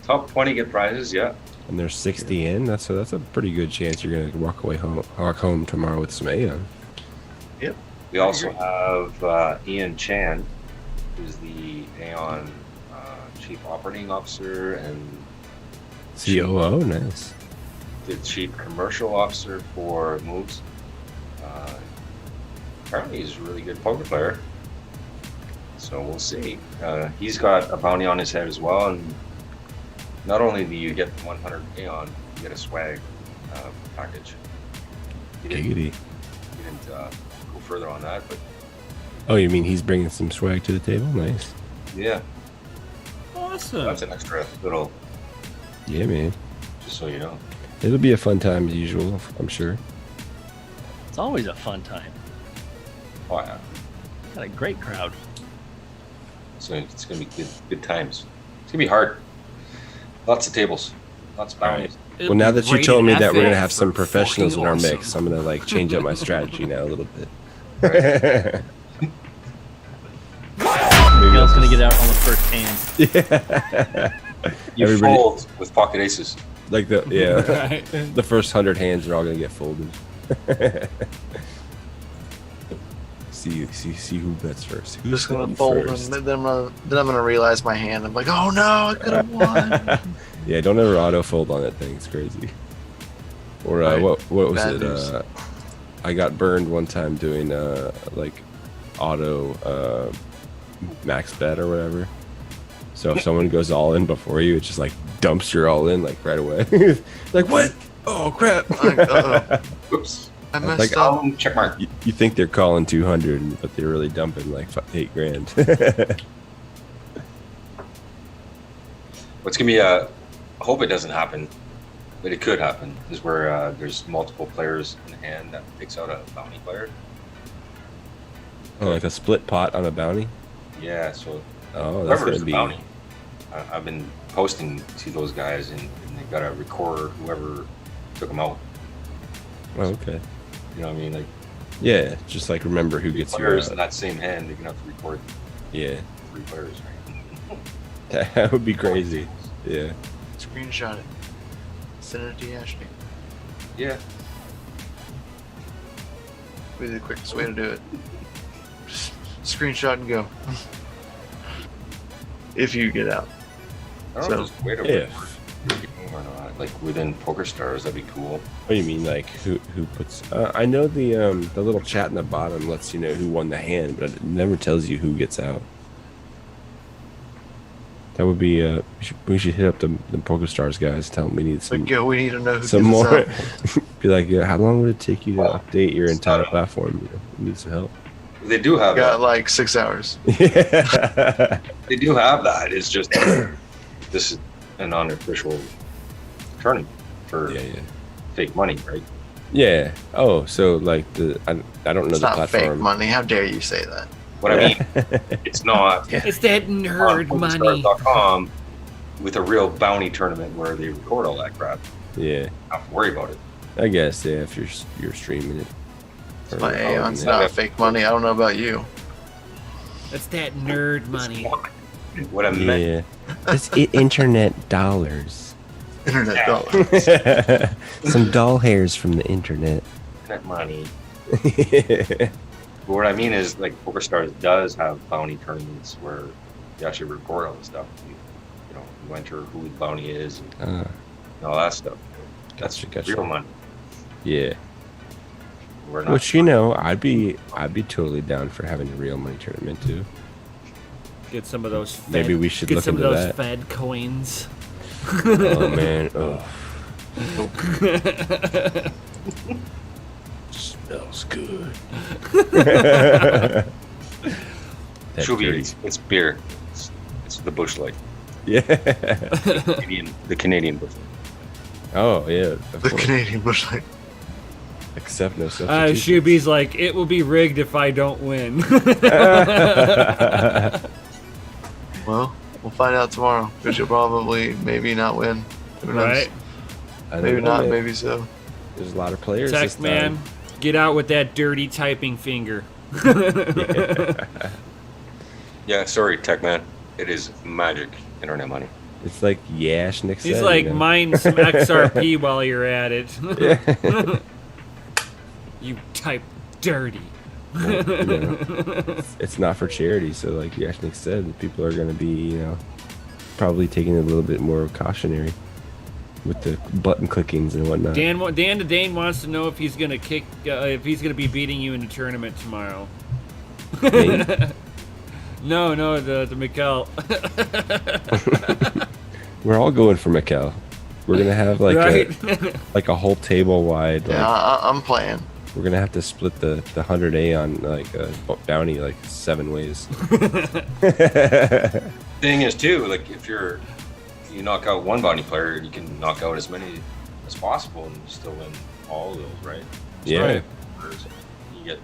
Top 20 get prizes, yeah. and there's 60 in. That's a pretty good chance you're gonna walk home tomorrow with some AION. We also have Ian Chan, who's the AION Chief Operating Officer and COO, nice. the Chief Commercial Officer for Moves. Apparently he's a really good poker player. So we'll see. He's got a bounty on his head as well, and not only do you get 100 AION, you get a swag package. He didn't Giggity. go further on that, but Oh, you mean he's bringing some swag to the table? Nice. yeah, Awesome. that's an extra little, Yeah, man. just so you know. It'll be a fun time as usual, I'm sure. It's always a fun time. Oh yeah, Got a great crowd. so it's gonna be good times. It's gonna be hard. Lots of tables, lots of bounties. It'll Well, now be that you great told me in that we're gonna FA have some for professionals in our fucking mix, I'm gonna change up my strategy now a little bit. Mikkel's going to get out on the first hand. You Everybody- fold with pocket aces. Like Right. the first 100 hands are all gonna get folded. see who bets first. I'm Who's just gonna betting fold first? and then I'm gonna realize my hand. I'm like, oh no, I could have won. Yeah, don't ever auto fold on that thing. It's crazy. Or Right. what was Bad it? news. I got burned one time doing auto max bet or whatever. So if someone goes all in before you, it just dumps your all in right away. Like what? Oh crap! Like, uh-oh. Oops. I messed Like, up. Check mark. You think they're calling 200, but they're really dumping like $8,000. What's gonna be I hope it doesn't happen, but it could happen. Is where there's multiple players in hand that picks out a bounty player. Oh, like a split pot on a bounty? Yeah, so Oh, that's whoever's gonna the be. bounty. I've been posting to those guys, and they've got to record whoever took them out. Oh, okay. You know what I mean? Like Yeah, just like remember who gets your. players in that same hand, they're gonna have to record Yeah, 3 players, right? that would be crazy. Yeah. Screenshot it. Send it to Ashley. Yeah. Be the quickest way to do it. Just screenshot and go. If you get out. I don't know So, if there's a way to if. record people or not. Like within Poker Stars, that'd be cool. What do you mean, like who puts? I know the little chat in the bottom lets you know who won the hand, but it never tells you who gets out. That would be we should hit up the Poker Stars guys. Tell them we need some Like, yo, we need to know who some gets us more. out. Be like, yeah, how long would it take you to update your entire platform? You know, we need some help. They do have Got that. like 6 hours. Yeah. They do have that. It's just this is an unofficial tournament for Yeah. fake money, right? Yeah. Oh, so like I don't know It's the not fake platform. money. How dare you say that? What I mean, it's not It's that nerd on money. PokerStars.com with a real bounty tournament where they record all that crap. Yeah. I don't have to worry about it. I guess yeah. If you're streaming it. Or My AION's yeah. not fake money. I don't know about you. It's that nerd money. What I meant. Yeah. It's internet dollars. Internet Yeah. dollars. Some doll hairs from the internet. Internet money. But what I mean is, like, PokerStars does have bounty tournaments where you actually record all the stuff. You enter who the bounty is and all that stuff. That's Gotcha. real money. Yeah. We're not. Which I'd be totally down for having a real money tournament too. Get some of those. Fed, Maybe we should get look some into of those that. Fed coins. Oh man. Oh. Smells good. That Should be. dirty- It's beer. It's the Busch Light. Yeah. The Canadian Busch Light. Oh yeah. Of The course. Canadian Busch Light. Accept no substitution. Shuby's like, it will be rigged if I don't win. Well, we'll find out tomorrow. Because you'll probably maybe not win. Who knows? Right? I don't Maybe know, not, man. maybe so. There's a lot of players. Tech this man, time. get out with that dirty typing finger. Yeah, sorry, Tech Man. It is magic internet money. It's like Yash Nick He's said, like, you know? mine some XRP while you're at it. Yeah. You type dirty. Well, you know, it's not for charity, so like Yash Nick said, people are going to be, probably taking it a little bit more cautionary with the button clickings and whatnot. Dan the Dane wants to know if he's gonna if he's gonna be beating you in the tournament tomorrow. Me? No, the Mikkel. We're all going for Mikkel. We're gonna have like Right? like a whole table wide. Like, Yeah, I'm playing. we're gonna have to split the 100A on like a bounty like 7 ways. Thing is, too, like if you knock out one bounty player, you can knock out as many as possible and still win all of those, right? Yeah, You get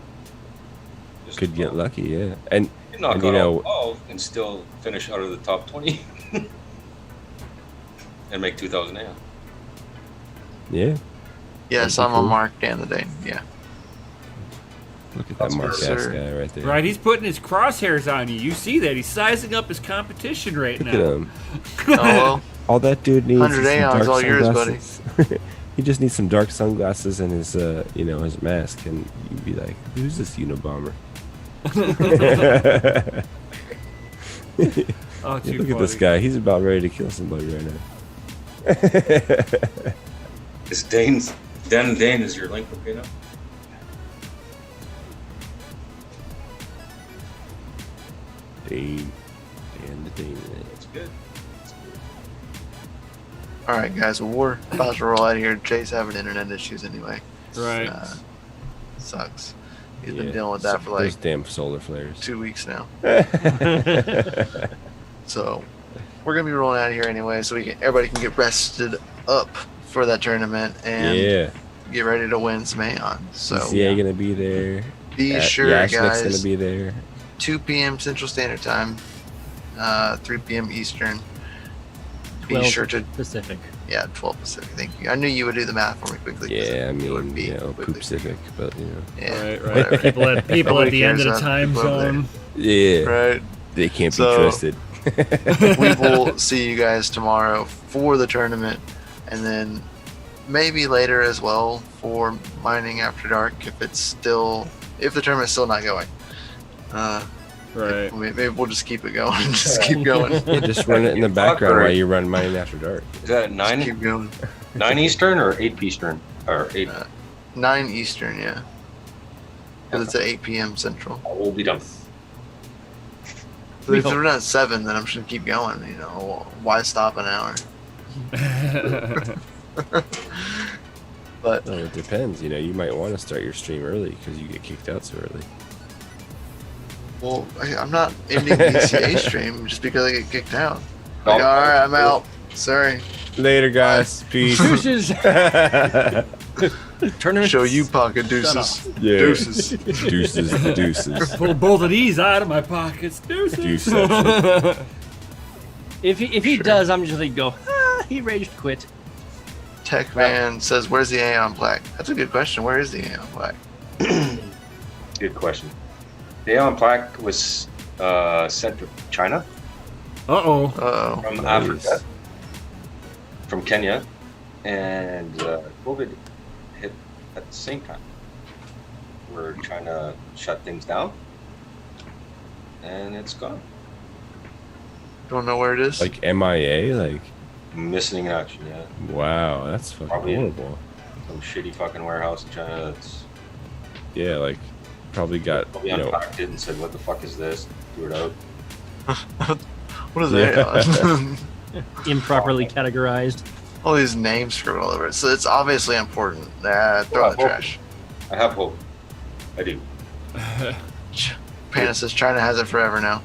just could get lucky. Yeah, and You knock and, out you know, all 12 and still finish out of the top 20 and make 2,000 AION. yeah. Yes, That'd be I'm a cool. Mark Dan the Dane. Yeah. Look at that That's Mark good, ass sir. guy right there. Right, he's putting his crosshairs on you. You see that? He's sizing up his competition right Look now. at him. Oh, well. All that dude needs 100 is some AIONs, dark all yours, buddy. sunglasses. He just needs some dark sunglasses and his, his mask, and you'd be like, "Who's this Unabomber?" Oh, too Look at this funny. guy. He's about ready to kill somebody right now. Is Dan is your link okay now? Dane. Dane. That's good. All right, guys. Well, we're about to roll out of here. Jay's having internet issues anyway. Right. Sucks. He's been Yeah, dealing with that for like those damn solar flares. 2 weeks now. So we're gonna be rolling out of here anyway, so everybody can get rested up for that tournament and Yeah. get ready to win some AION. So DCA gonna be there. be sure, Yashnik's guys. gonna be there. 2 p.m. Central Standard Time, 3 p.m. Eastern. Be 12 sure to, Pacific. 12 Pacific. Thank you. I knew you would do the math for me quickly. 'cause Yeah, I it would mean, be you know, quickly. poop Pacific, but you know. Yeah, Right, whatever. right. People at Nobody the end of cares the about time people over zone. Yeah, Right. they can't So- be trusted. We will see you guys tomorrow for the tournament, and then maybe later as well for Mining After Dark if the tournament's still not going. Right. Maybe we'll just keep it going. Just keep going. Yeah, just run it in the background while you run Mining After Dark. Is that at Just 9? keep going. 9 Eastern or 8 Eastern? Or 8? 9 Eastern, yeah. Because it's at 8 p.m. Central. We'll be done. So if we're not at 7, then I'm just gonna keep going. You know, why stop an hour? But Well, it depends. You know, you might want to start your stream early because you get kicked out so early. well, I'm not ending DCA stream just because I get kicked out. No. Like, all right, I'm out. Sorry. Later, guys. Peace. Deuces. Tournament. Show you pocket deuces. Yeah. Deuces. Deuces. Pull both of these out of my pockets. Deuces. Deuceception. If he does, I'm just gonna go. He raged quit. Tech Man says, "Where's the AION plaque?" That's a good question. Where is the AION plaque? Good question. The AION plaque was sent to China Uh-oh. Uh-oh. from Nice. Africa, from Kenya, and COVID hit at the same time. We're trying to shut things down, and it's gone. Don't know where it is. Like MIA? Like, Missing in action, yeah. wow, that's fucking Probably. horrible. Some shitty fucking warehouse in China that's Yeah, like, probably got, probably you know, unpacked it and said, "What the fuck is this?" Threw it out. What is Yeah. AION? Improperly categorized. All these names scribbled all over it. So it's obviously important. Throw it in the trash. I have hope. I do. Panda says China has it forever now.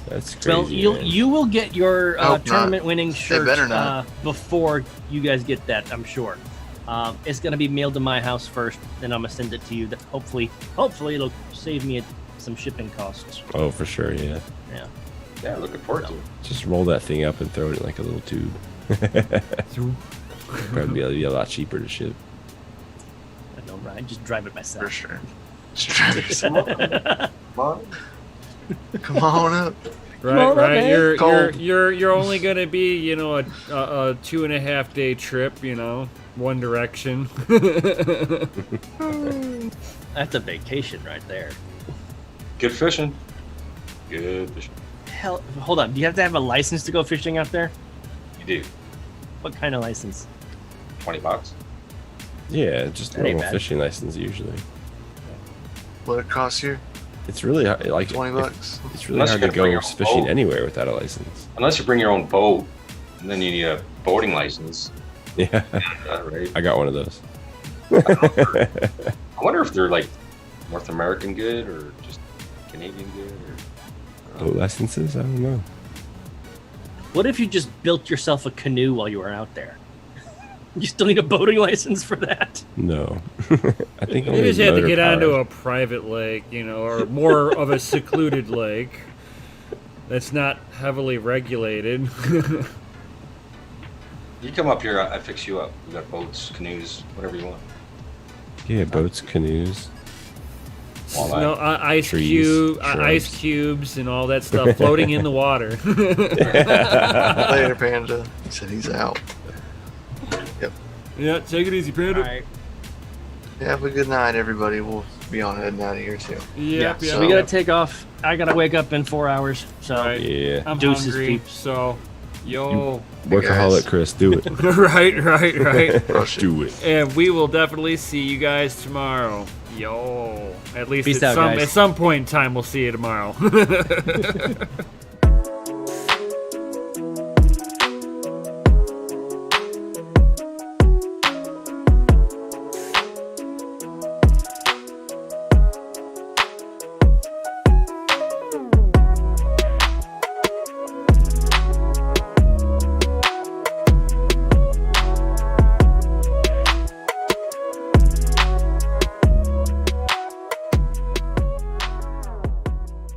that's crazy. Well, man. you will get your Hope not. tournament winning shirt better not. before you guys get that. I'm sure. It's gonna be mailed to my house first, then I'm gonna send it to you. That hopefully it'll save me some shipping costs. Oh, for sure, yeah. Yeah, looking forward to it. Just roll that thing up and throw it in like a little tube. Probably be a lot cheaper to ship. I know, right? Just drive it For myself. sure. Come on. Come on up. Right, on, right. man. Cold. You're only gonna be, you know, a 2.5 day trip, you know, one direction. That's a vacation right there. Good fishing. Good fishing. Hell, hold on. Do you have to have a license to go fishing out there? You do. What kind of license? $20. Yeah, just That ain't normal bad. fishing license usually. What it costs you? It's really hard, like $20. It's really Unless hard you're to gonna bring go your own fishing boat. anywhere without a license. Unless you bring your own boat, and then you need a boating license. Yeah, Right? I got one of those. I wonder if they're like North American good or just Canadian good. Or, Boat licenses? I don't know. What if you just built yourself a canoe while you were out there? You still need a boating license for that? No. I think You only just had to motor get onto power. a private lake, you know, or more of a secluded lake that's not heavily regulated. You come up here, I fix you up. We got boats, canoes, whatever you want. Yeah, boats, canoes. Walleye. No, ice Trees, ice shrubs. cubes and all that stuff floating in the water. Later, Panda. He said he's out. Yeah, take it easy, All Panda. right. Have a good night, everybody. We'll be on heading out of here, too. Yep, So yep. we gotta take off. I gotta wake up in 4 hours. So Right. Yeah. I'm Deuces, hungry, peeps. so yo. Workaholic guys. Chris, do it. right. Rush it. Do it. And we will definitely see you guys tomorrow. Yo. At least Peace at out, guys. some point in time we'll see you tomorrow.